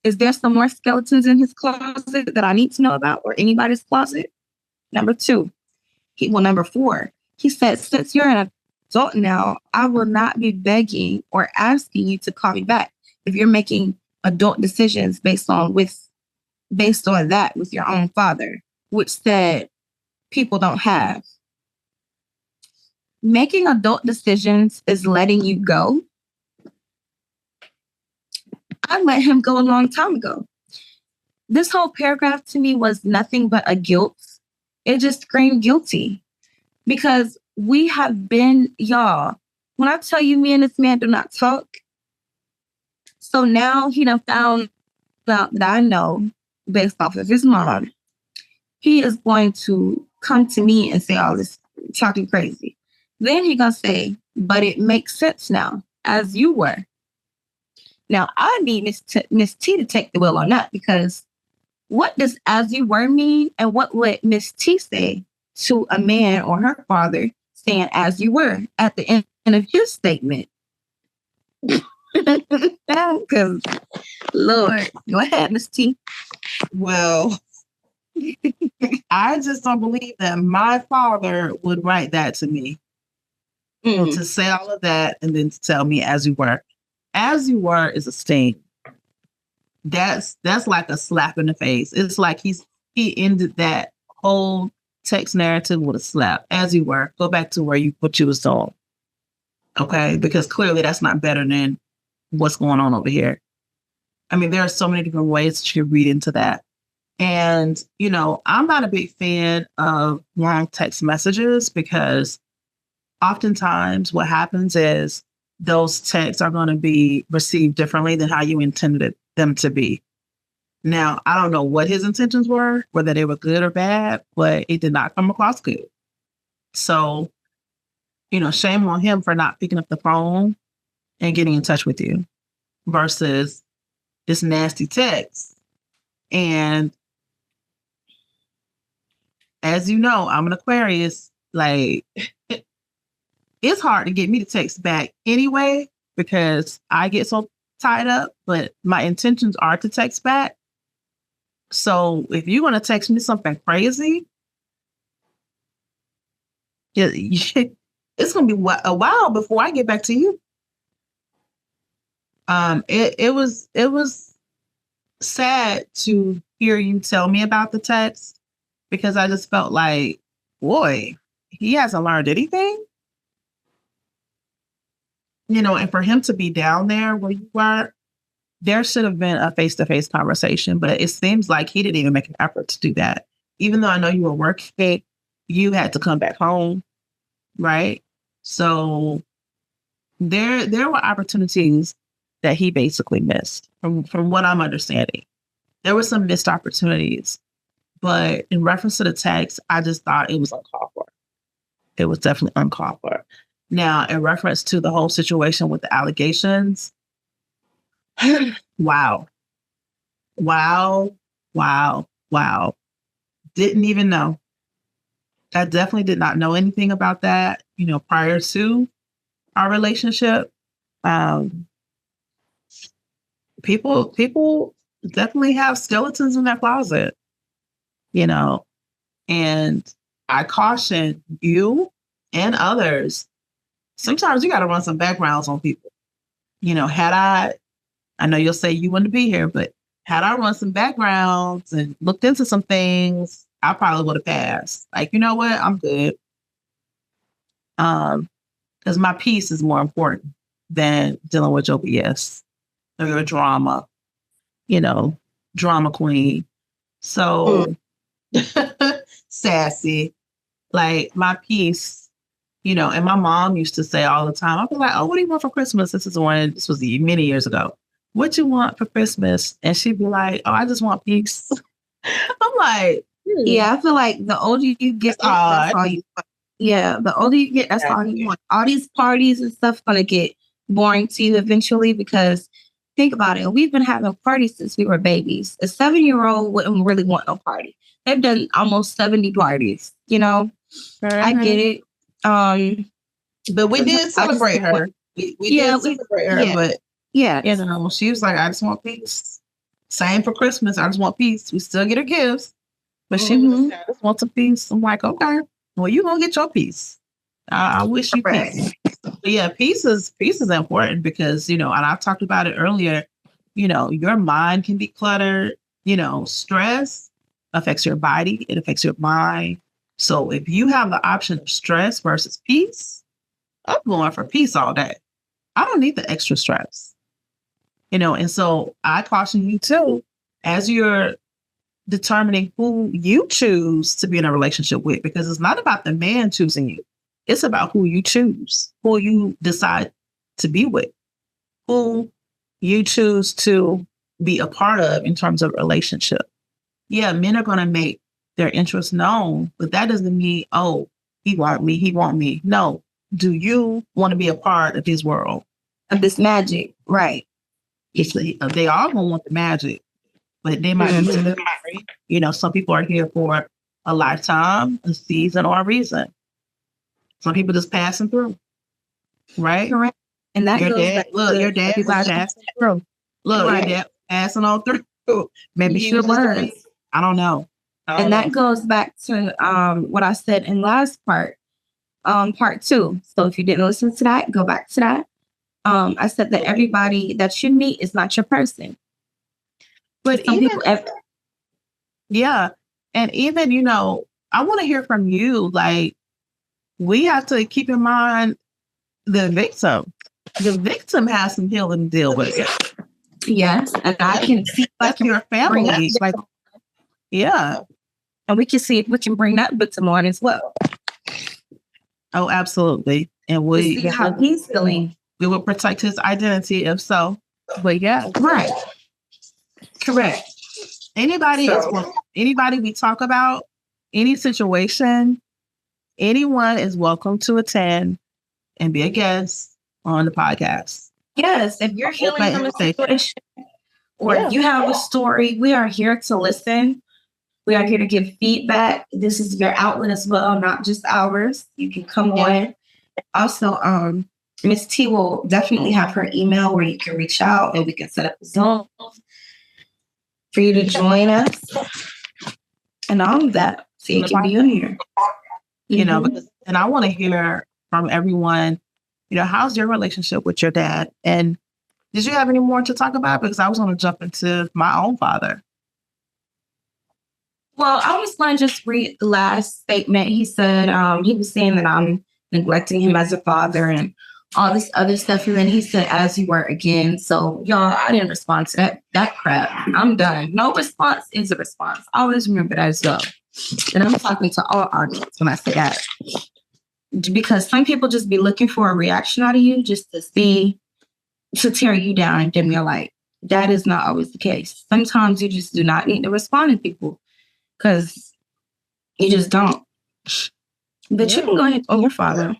Is there some more skeletons in his closet that I need to know about, or anybody's closet? Number 4, he said, since you're an adult now, I will not be begging or asking you to call me back if you're making adult decisions based on that with your own father, which said people don't have. Making adult decisions is letting you go. I let him go a long time ago. This whole paragraph to me was nothing but a guilt. It just screamed guilty because we have been, y'all, when I tell you me and this man do not talk, so now he done found out that I know based off of his mom, he is going to come to me and say all this talking crazy. Then he gonna say, but it makes sense now, as you were. Now, I need Miss T to take the wheel on that, because what does as you were mean? And what would Miss T say to a man or her father saying as you were at the end of his statement? Because, Lord, go ahead, Miss T. Well, I just don't believe that my father would write that to me. To say all of that and then to tell me as you were. As you were is a sting. That's like a slap in the face. It's like he ended that whole text narrative with a slap. As you were. Go back to what you was told. Okay? Because clearly that's not better than what's going on over here. I mean, there are so many different ways that you read into that. And, I'm not a big fan of long text messages because oftentimes what happens is those texts are going to be received differently than how you intended them to be. Now, I don't know what his intentions were, whether they were good or bad, but it did not come across good. So, shame on him for not picking up the phone and getting in touch with you versus this nasty text. And as you know, I'm an Aquarius, like it's hard to get me to text back anyway, because I get so tied up, but my intentions are to text back. So if you're going to text me something crazy, it's going to be a while before I get back to you. It was sad to hear you tell me about the text because I just felt like, boy, he hasn't learned anything. And for him to be down there where you were, there should have been a face-to-face conversation, but it seems like he didn't even make an effort to do that. Even though I know you were working, you had to come back home, right? So there were opportunities that he basically missed from what I'm understanding. There were some missed opportunities, but in reference to the text, I just thought it was uncalled for. It was definitely uncalled for. Now, in reference to the whole situation with the allegations, wow. Didn't even know. I definitely did not know anything about that, prior to our relationship. People definitely have skeletons in their closet, and I caution you and others. Sometimes you got to run some backgrounds on people. I know you'll say you wouldn't be here, but had I run some backgrounds and looked into some things, I probably would have passed. Like, you know what? I'm good. Because my peace is more important than dealing with your BS or your drama, drama queen. So sassy, like my peace. And my mom used to say all the time, I'd be like, oh, what do you want for Christmas? This was many years ago. What you want for Christmas? And she'd be like, oh, I just want peace. I'm like, yeah, I feel like the older you get, that's all you want. Yeah, the older you get, that's all you want. All these parties and stuff going to get boring to you eventually because think about it. We've been having parties since we were babies. A 7-year-old wouldn't really want no party. They've done almost 70 parties, I get it. But we did celebrate her. We did celebrate her, but she was like, I just want peace. Same for Christmas. I just want peace. We still get her gifts, but she was like, I just want some peace. I'm like, okay, well, you gonna get your peace. I wish you peace. But yeah, peace is important because, and I talked about it earlier, your mind can be cluttered, stress affects your body. It affects your mind. So if you have the option of stress versus peace, I'm going for peace all day. I don't need the extra stress, and so I caution you too, as you're determining who you choose to be in a relationship with, because it's not about the man choosing you. It's about who you choose, who you decide to be with, who you choose to be a part of in terms of relationship. Yeah, men are going to make their interests known, but that doesn't mean, oh, he want me. No. Do you want to be a part of his world? Of this magic, right? They all gonna want the magic, but they might be temporary. Some people are here for a lifetime, a season, or a reason. Some people just passing through, right? Correct. And that Your goes dad, back look, to your dad was everybody passing through. Look, Right. your dad passing on through. Maybe He she was. was. I don't know. And that goes back to what I said in last part 2. So if you didn't listen to that, go back to that. I said that everybody that you meet is not your person. But Some even, people, yeah. And even, I want to hear from you. Like, we have to keep in mind the victim. The victim has some healing to deal with. yes, and I can see That's your family. Like, yeah. and we can see if we can bring that victim on as well. Oh, absolutely. And we See how he's feeling. We will protect his identity if so. But yeah. Right. Correct. Anybody we talk about, any situation, anyone is welcome to attend and be a guest on the podcast. Yes, if you're healing from a situation or you have a story, we are here to listen. We are here to give feedback. This is your outlet as well, not just ours. You can come on. Also, Miss T will definitely have her email where you can reach out and we can set up a Zoom for you to join us. And all of that, so you can be on here. Because, and I want to hear from everyone, how's your relationship with your dad? And did you have any more to talk about? Because I was going to jump into my own father. Well, I was going to just read the last statement. He said, he was saying that I'm neglecting him as a father and all this other stuff. And then he said, as you were again. So y'all, I didn't respond to that crap. I'm done. No response is a response. Always remember that as well. And I'm talking to all audience when I say that. Because some people just be looking for a reaction out of you just to tear you down and dim your light. That is not always the case. Sometimes you just do not need to respond to people because you just don't. But you can go ahead on your father.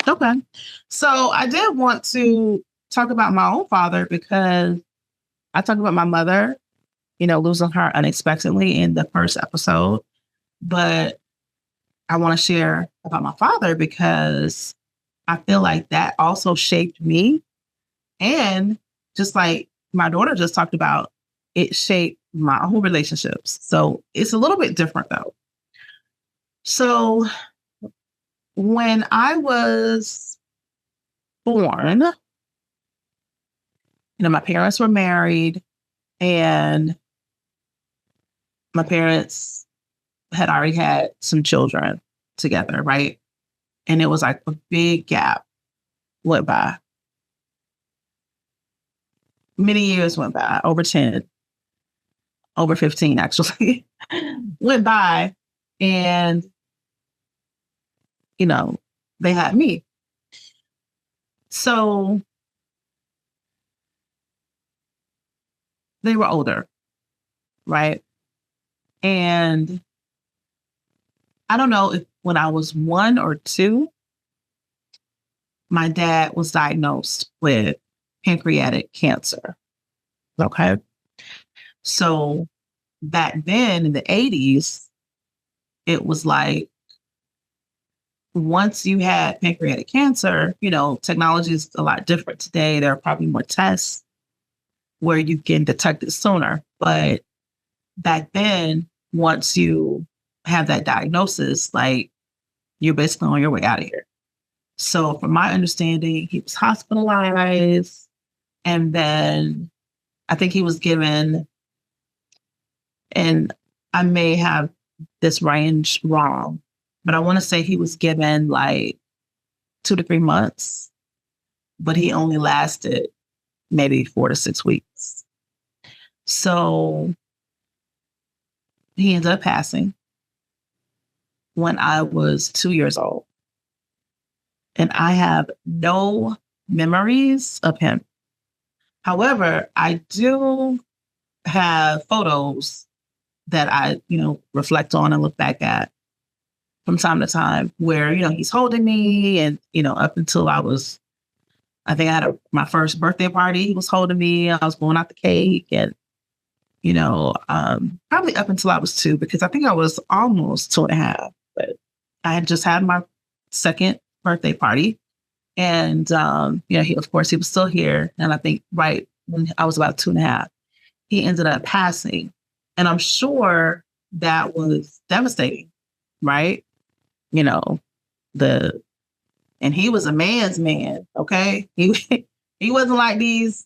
Okay. So I did want to talk about my own father because I talked about my mother, losing her unexpectedly in the first episode. But I want to share about my father because I feel like that also shaped me. And just like my daughter just talked about, it shaped my own relationships. So it's a little bit different though. So when I was born, my parents were married and my parents had already had some children together, right? And it was like a big gap went by. Many years went by, over 10, over 15 actually, went by. And, they had me. So they were older, right? And I don't know if when I was 1 or 2, my dad was diagnosed with pancreatic cancer. Okay. So back then in the 80s, it was like, once you had pancreatic cancer, technology is a lot different today. There are probably more tests where you can detect it sooner. But back then, once you have that diagnosis, like you're basically on your way out of here. So from my understanding, he was hospitalized and then I think he was given, and I may have this range wrong, but I want to say he was given like 2 to 3 months, but he only lasted maybe 4 to 6 weeks. So he ended up passing when I was 2 years old. And I have no memories of him. However, I do have photos that I, reflect on and look back at from time to time where, he's holding me and, up until I think I had my first birthday party, he was holding me, I was blowing out the cake and, probably up until I was 2, because I think I was almost 2.5, but I had just had my second birthday party And, he, of course, he was still here. And I think right when I was about 2.5, he ended up passing. And I'm sure that was devastating, right? You know, and he was a man's man. Okay. He wasn't like these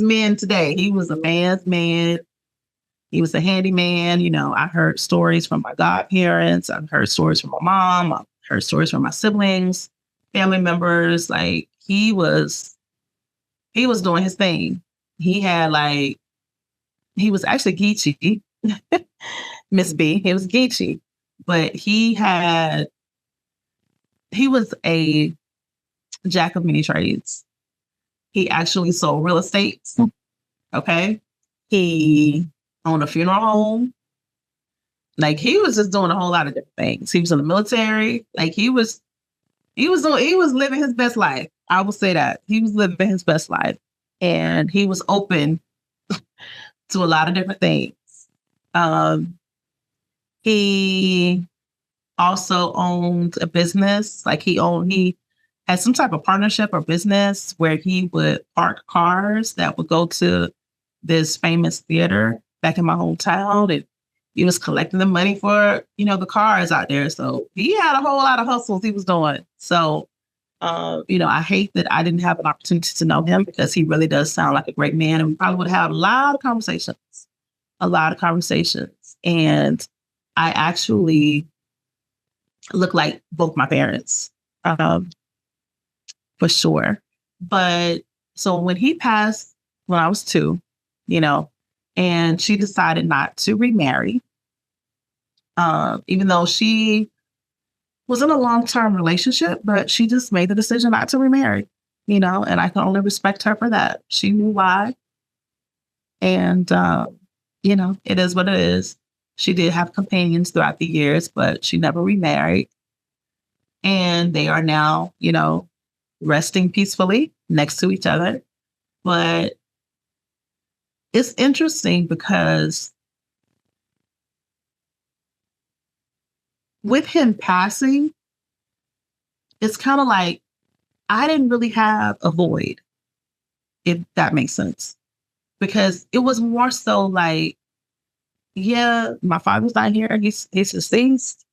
men today. He was a man's man. He was a handyman. I heard stories from my godparents. I've heard stories from my mom. I've heard stories from my siblings, family members. Like he was doing his thing. He was actually Geechee, Miss B. He was Geechee, but he was a jack of many trades. He actually sold real estate. Okay. He owned a funeral home. Like he was just doing a whole lot of different things. He was in the military. Like he was living his best life. I will say that he was living his best life, and he was open to a lot of different things. He also owned a business. Like he had some type of partnership or business where he would park cars that would go to this famous theater back in my hometown, and he was collecting the money for, the cars out there. So he had a whole lot of hustles he was doing. So, I hate that I didn't have an opportunity to know him, because he really does sound like a great man. And we probably would have a lot of conversations. And I actually look like both my parents, for sure. But so when he passed, when I was 2, and she decided not to remarry, even though she was in a long-term relationship, but she just made the decision not to remarry, and I can only respect her for that. She knew why. And, it is what it is. She did have companions throughout the years, but she never remarried. And they are now, resting peacefully next to each other. But it's interesting because with him passing, it's kind of like I didn't really have a void, if that makes sense. Because it was more so like, yeah, my father's not here. He's deceased.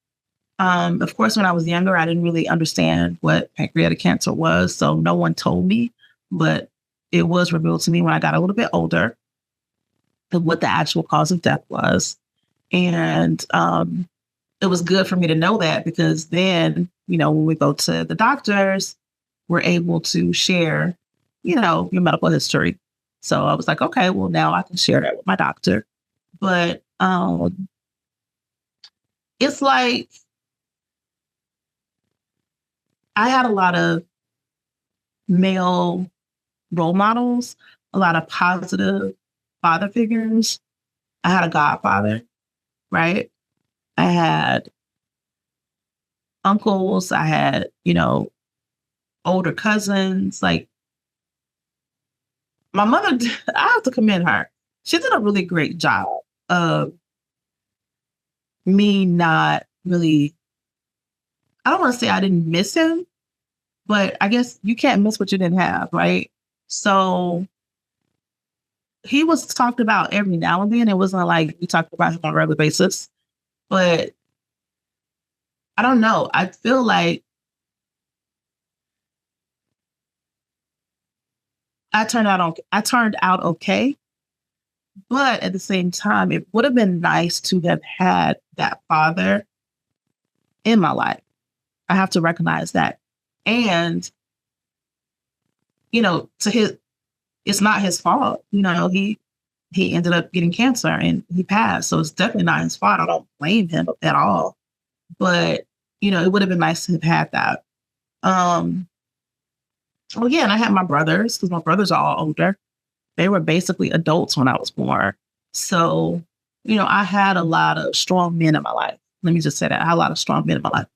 Of course, when I was younger, I didn't really understand what pancreatic cancer was. So no one told me, but it was revealed to me when I got a little bit older what the actual cause of death was. And it was good for me to know that, because then, when we go to the doctors, we're able to share, your medical history. So I was like, okay, well, now I can share that with my doctor. But it's like I had a lot of male role models, a lot of positive father figures. I had a godfather, right? I had uncles. I had, older cousins. Like my mother, I have to commend her. She did a really great job of me not really, I don't want to say I didn't miss him, but I guess you can't miss what you didn't have, right? So he was talked about every now and then. It wasn't like we talked about him on a regular basis, but I don't know. I feel like I turned out okay, but at the same time, it would have been nice to have had that father in my life. I have to recognize that. And, it's not his fault. He ended up getting cancer and he passed. So it's definitely not his fault. I don't blame him at all. But, it would have been nice to have had that. Well, yeah, and I had my brothers, because my brothers are all older. They were basically adults when I was born. So, I had a lot of strong men in my life. Let me just say that. I had a lot of strong men in my life.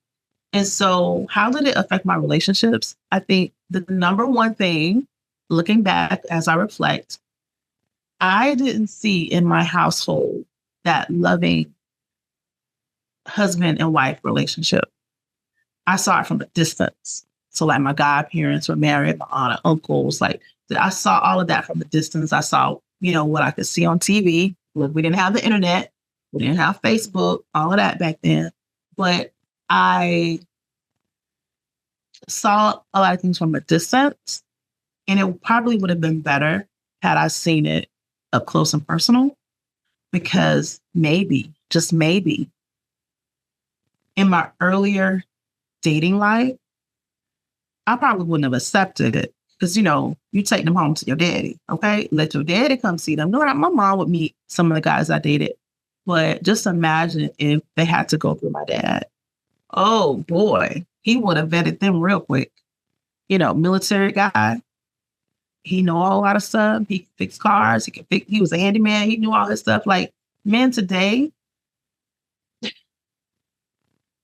And so how did it affect my relationships? I think the number one thing, looking back as I reflect, I didn't see in my household that loving husband and wife relationship. I saw it from a distance. So like my godparents were married, my aunt and uncles, like I saw all of that from a distance. I saw, what I could see on TV. Look, we didn't have the internet. We didn't have Facebook, all of that back then. But I saw a lot of things from a distance, and it probably would have been better had I seen it up close and personal, because maybe, just maybe, in my earlier dating life, I probably wouldn't have accepted it, because, you take them home to your daddy, okay? Let your daddy come see them. No, my mom would meet some of the guys I dated, but just imagine if they had to go through my dad. Oh, boy. He would have vetted them real quick. Military guy. He know a lot of stuff. He could fix cars. He was a handyman. He knew all this stuff. Like, men today,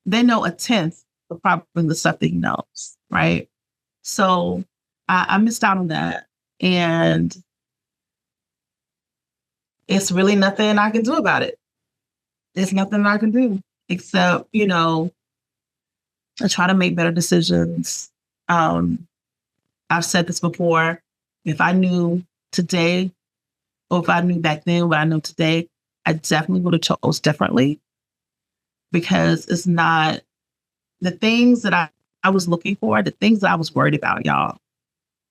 they know a tenth of probably the stuff that he knows, right? So I missed out on that. And it's really nothing I can do about it. There's nothing I can do except, I try to make better decisions. I've said this before. If I knew today, or if I knew back then what I know today, I definitely would have chose differently, because it's not the things that I was looking for, the things that I was worried about, y'all.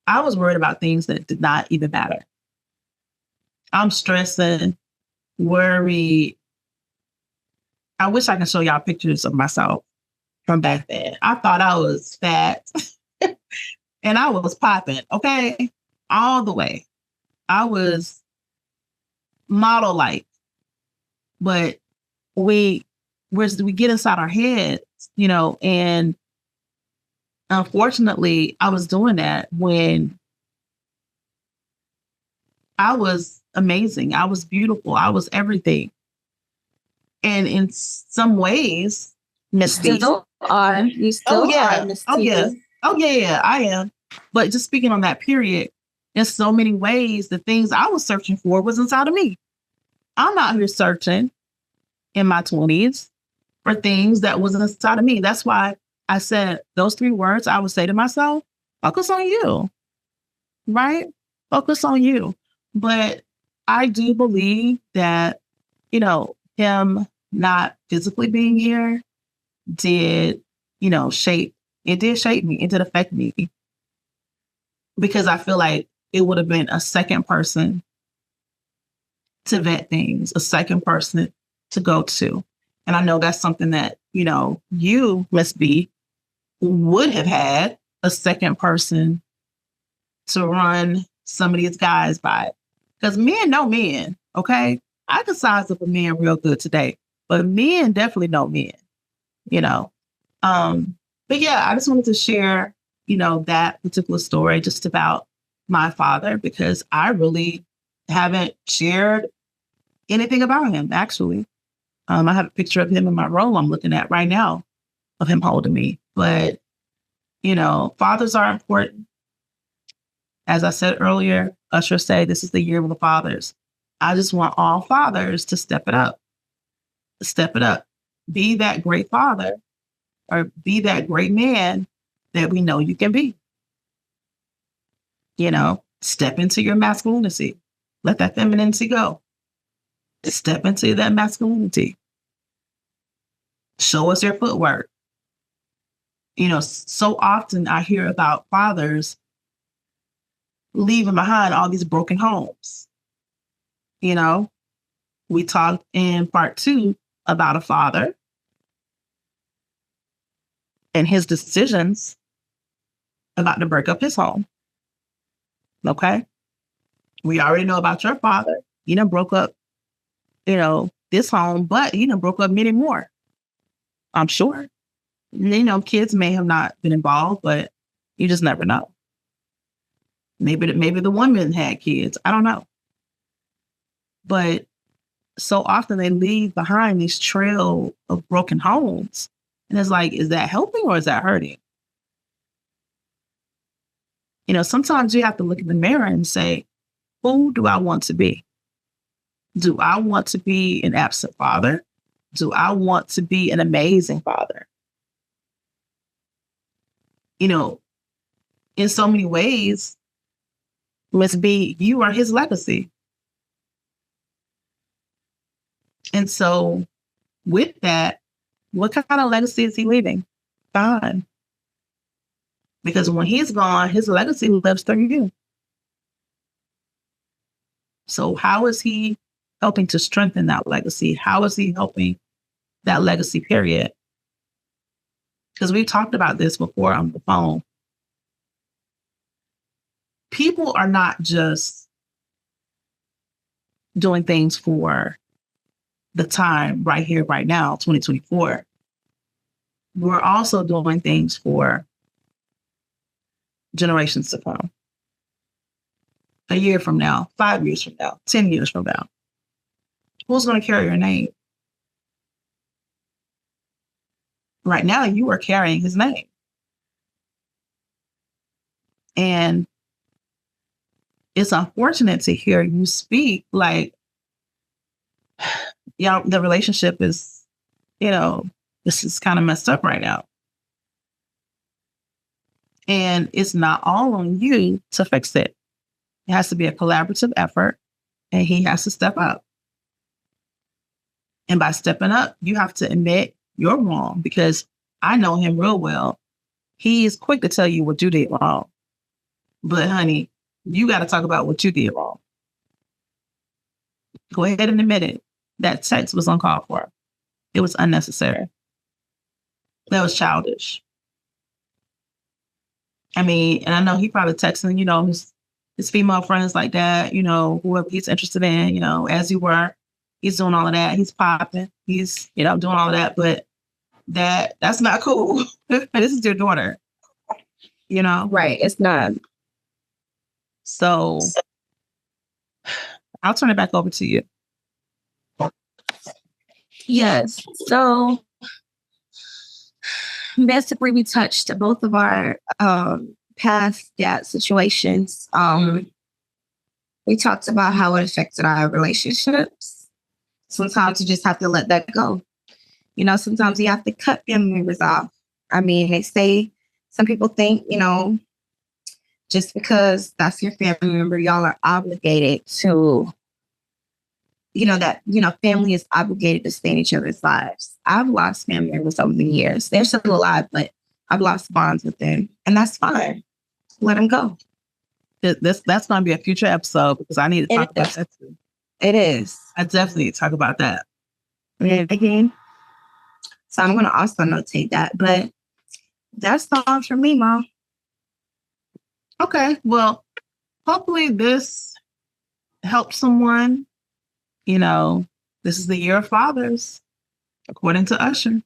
I was worried about things that did not even matter. I'm stressing, worried. I wish I could show y'all pictures of myself from back then. I thought I was fat and I was popping, okay? All the way. I was model-like, but we get inside our heads, and unfortunately, I was doing that when I was amazing. I was beautiful. I was everything. And in some ways, Miss You still are. You still are, Miss T. Oh, yeah, I am. But just speaking on that period, in so many ways, the things I was searching for was inside of me. I'm out here searching in my 20s for things that was inside of me. That's why I said those 3 words I would say to myself: focus on you, right? Focus on you. But I do believe that, him not physically being here did shape me. It did affect me, because I feel like it would have been a second person to vet things, a second person to go to. And I know that's something that, you, Miss B, would have had a second person to run some of these guys by. Because men know men, okay? I can size up a man real good today, but men definitely know men, But yeah, I just wanted to share, that particular story just about my father, because I really haven't shared anything about him, actually. I have a picture of him in my room I'm looking at right now, of him holding me. But, fathers are important. As I said earlier, Usher said, this is the year of the fathers. I just want all fathers to step it up. Step it up. Be that great father, or be that great man that we know you can be. Step into your masculinity. Let that femininity go. Step into that masculinity. Show us your footwork. So often I hear about fathers leaving behind all these broken homes. We talked in part 2 about a father and his decisions about to break up his home. Okay? We already know about your father. He done broke up, this home, but he done broke up many more. I'm sure. Kids may have not been involved, but you just never know. Maybe the woman had kids. I don't know. But so often they leave behind this trail of broken homes. And it's like, is that helping or is that hurting? Sometimes you have to look in the mirror and say, who do I want to be? Do I want to be an absent father? Do I want to be an amazing father? in so many ways, Miss B, you are his legacy. And so with that, what kind of legacy is he leaving? God. Because when he's gone, his legacy lives through you. So how is he helping to strengthen that legacy? How is he helping that legacy, period? Because we've talked about this before on the phone. People are not just doing things for the time right here, right now, 2024. We're also doing things for generations to come. A year from now, 5 years from now, 10 years from now. Who's going to carry your name? Right now, you are carrying his name. And it's unfortunate to hear you speak like, yeah, the relationship is, this is kind of messed up right now. And it's not all on you to fix it. It has to be a collaborative effort, and he has to step up. And by stepping up, you have to admit you're wrong, because I know him real well. He is quick to tell you what you did wrong. But honey, you got to talk about what you did wrong. Go ahead and admit it. That text was uncalled for. It was unnecessary. That was childish. I mean, and I know he probably texting, his female friends like that, whoever he's interested in, as you were. He's doing all of that. He's popping. He's, doing all of that. But that's not cool. This is your daughter, Right. It's not. So I'll turn it back over to you. Yes. So basically, we touched both of our past dad situations. We talked about how it affected our relationships. Sometimes you just have to let that go. Sometimes you have to cut family members off. I mean, they say, some people think, just because that's your family member, y'all are obligated to, family is obligated to stay in each other's lives. I've lost family members over the years. They're still alive, but I've lost bonds with them. And that's fine. Let them go. That's going to be a future episode, because I need to talk about that too. It is. I definitely need to talk about that. Again. So I'm going to also notate that. But that's all for me, Mom. Okay. Well, hopefully this helps someone. This is the year of fathers, according to Usher.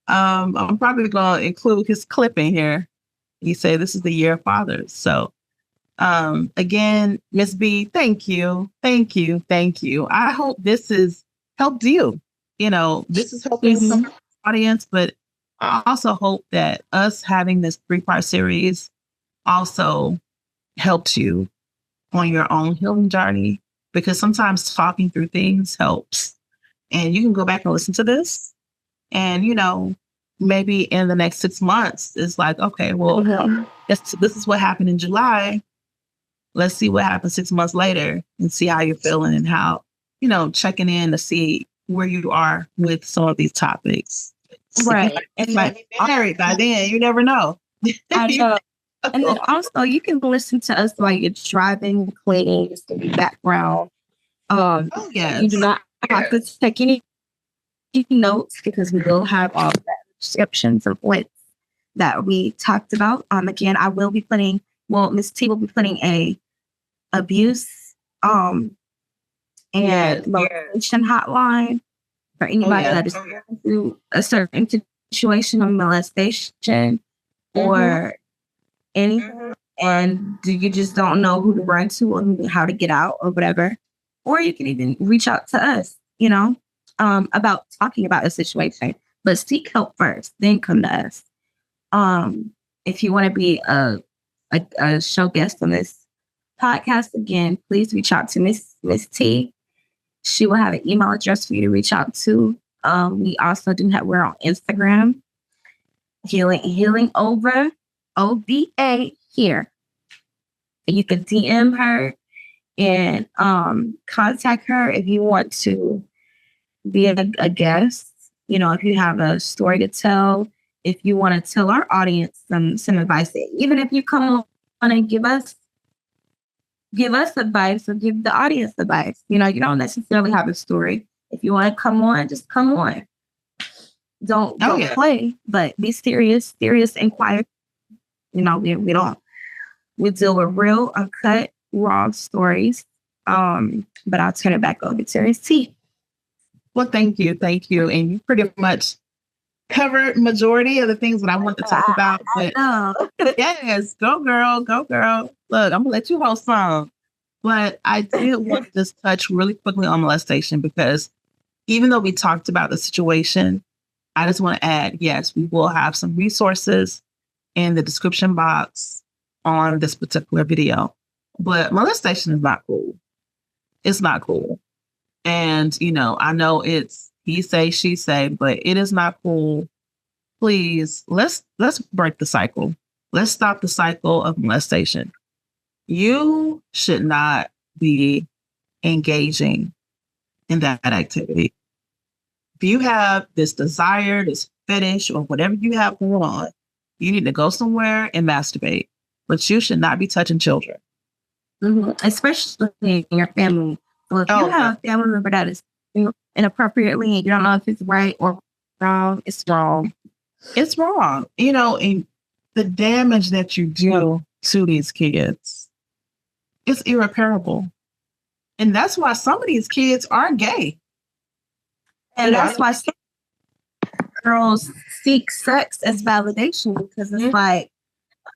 I'm probably going to include his clip in here. He said this is the year of fathers. So again, Miss B, thank you. Thank you. Thank you. I hope this has helped you. This is helping some audience, but I also hope that us having this 3-part series also helps you on your own healing journey, because sometimes talking through things helps. And you can go back and listen to this. And, maybe in the next 6 months, it's like, okay, well, this is what happened in July. Let's see what happens 6 months later and see how you're feeling, and how, checking in to see where you are with some of these topics. Right. And like married by then, you never know. I know. And then also, you can listen to us while you're driving, cleaning, just in the background. Yes. You do not have to take any notes, because we will have all the descriptions of what that we talked about. Again, I will be putting, Miss T will be putting a abuse and molestation hotline for anybody that is going through a certain situation of molestation or anything, and you just don't know who to run to or how to get out or whatever. Or you can even reach out to us, about talking about a situation, but seek help first, then come to us. If you want to be a show guest on this podcast, again, please reach out to Miss T. She will have an email address for you to reach out to. We also we're on Instagram. Healing over OVA here. You can DM her and contact her if you want to be a guest. You know, if you have a story to tell, if you want to tell our audience some advice, even if you come on and give us advice or give the audience advice. You know, you don't necessarily have a story. If you want to come on, just come on. Don't play, but be serious and quiet. You know, we deal with real, uncut, raw stories. But I'll turn it back over to Miss T. Well, thank you. And you pretty much covered majority of the things that I want to talk about. But yes, go girl. Look, I'm gonna let you host some. But I did want to just touch really quickly on molestation, because even though we talked about the situation, I just want to add, yes, we will have some resources in the description box on this particular video. But molestation is not cool. It's not cool. And, you know, I know it's he say, she say, but it is not cool. Please, let's break the cycle. Let's stop the cycle of molestation. You should not be engaging in that activity. If you have this desire, this fetish, or whatever you have going on, you need to go somewhere and masturbate. But you should not be touching children. Mm-hmm. Especially in your family. So if you have a family member that is inappropriately, and you don't know if it's right or wrong, it's wrong. It's wrong. You know, and the damage that you do to these kids is irreparable. And that's why some of these kids are gay. And that's why some girls seek sex as validation, because it's like,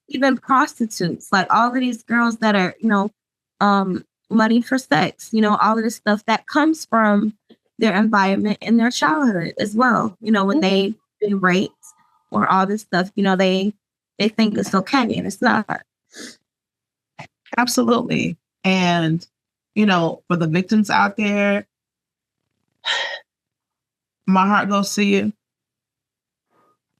even prostitutes, like all of these girls that are, you know, money for sex, you know, all of this stuff that comes from their environment in their childhood as well. You know, when they been raped or all this stuff, you know, they think it's okay, and it's not. Absolutely. And, you know, for the victims out there, my heart goes to you.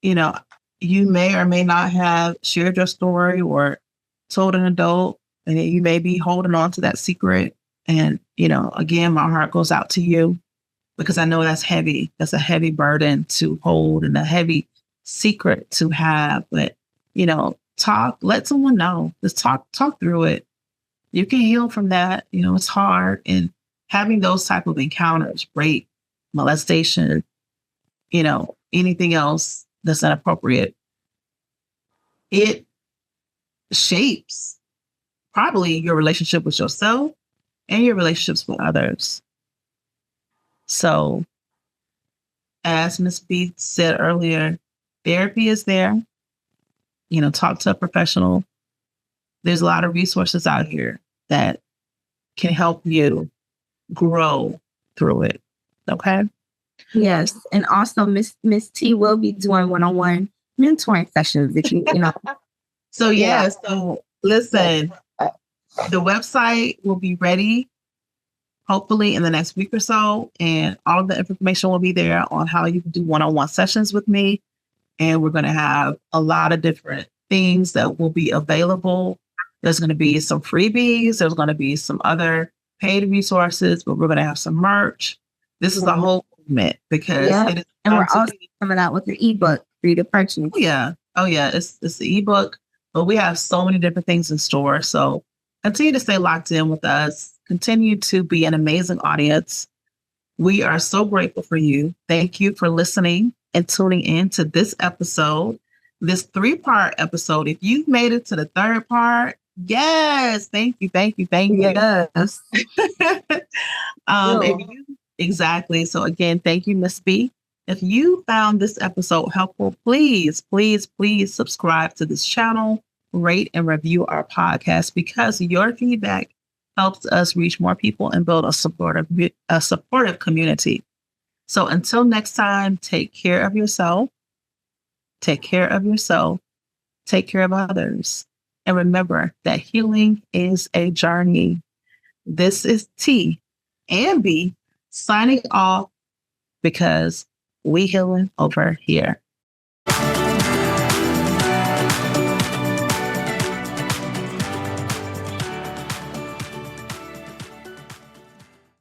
You know, you may or may not have shared your story or told an adult, and you may be holding on to that secret. And, you know, again, my heart goes out to you, because I know that's heavy. That's a heavy burden to hold and a heavy secret to have. But, you know, let someone know. Just talk through it. You can heal from that. You know, it's hard. And having those type of encounters, rape, molestation, you know, anything else that's inappropriate, it shapes probably your relationship with yourself and your relationships with others. So, as Ms. B said earlier, therapy is there. You know, talk to a professional. There's a lot of resources out here that can help you grow through it. Okay? Yes. And also Miss T will be doing one-on-one mentoring sessions if you know. So so listen, the website will be ready hopefully in the next week or so, and all of the information will be there on how you can do one-on-one sessions with me. And we're going to have a lot of different things that will be available. There's going to be some freebies. There's going to be some other paid resources, but we're going to have some merch. This is a whole movement, because it is. And we're also coming out with an ebook for you to purchase. Oh yeah. It's the ebook, but we have so many different things in store. So continue to stay locked in with us. Continue to be an amazing audience. We are so grateful for you. Thank you for listening and tuning in to this episode, this 3-part episode. If you've made it to the 3rd part, yes, thank you. Yes. Exactly. So again, thank you, Miss B. If you found this episode helpful, please subscribe to this channel, rate and review our podcast, because your feedback helps us reach more people and build a supportive community. So until next time, take care of yourself. Take care of others. And remember that healing is a journey. This is T and B signing off, because we healing over here.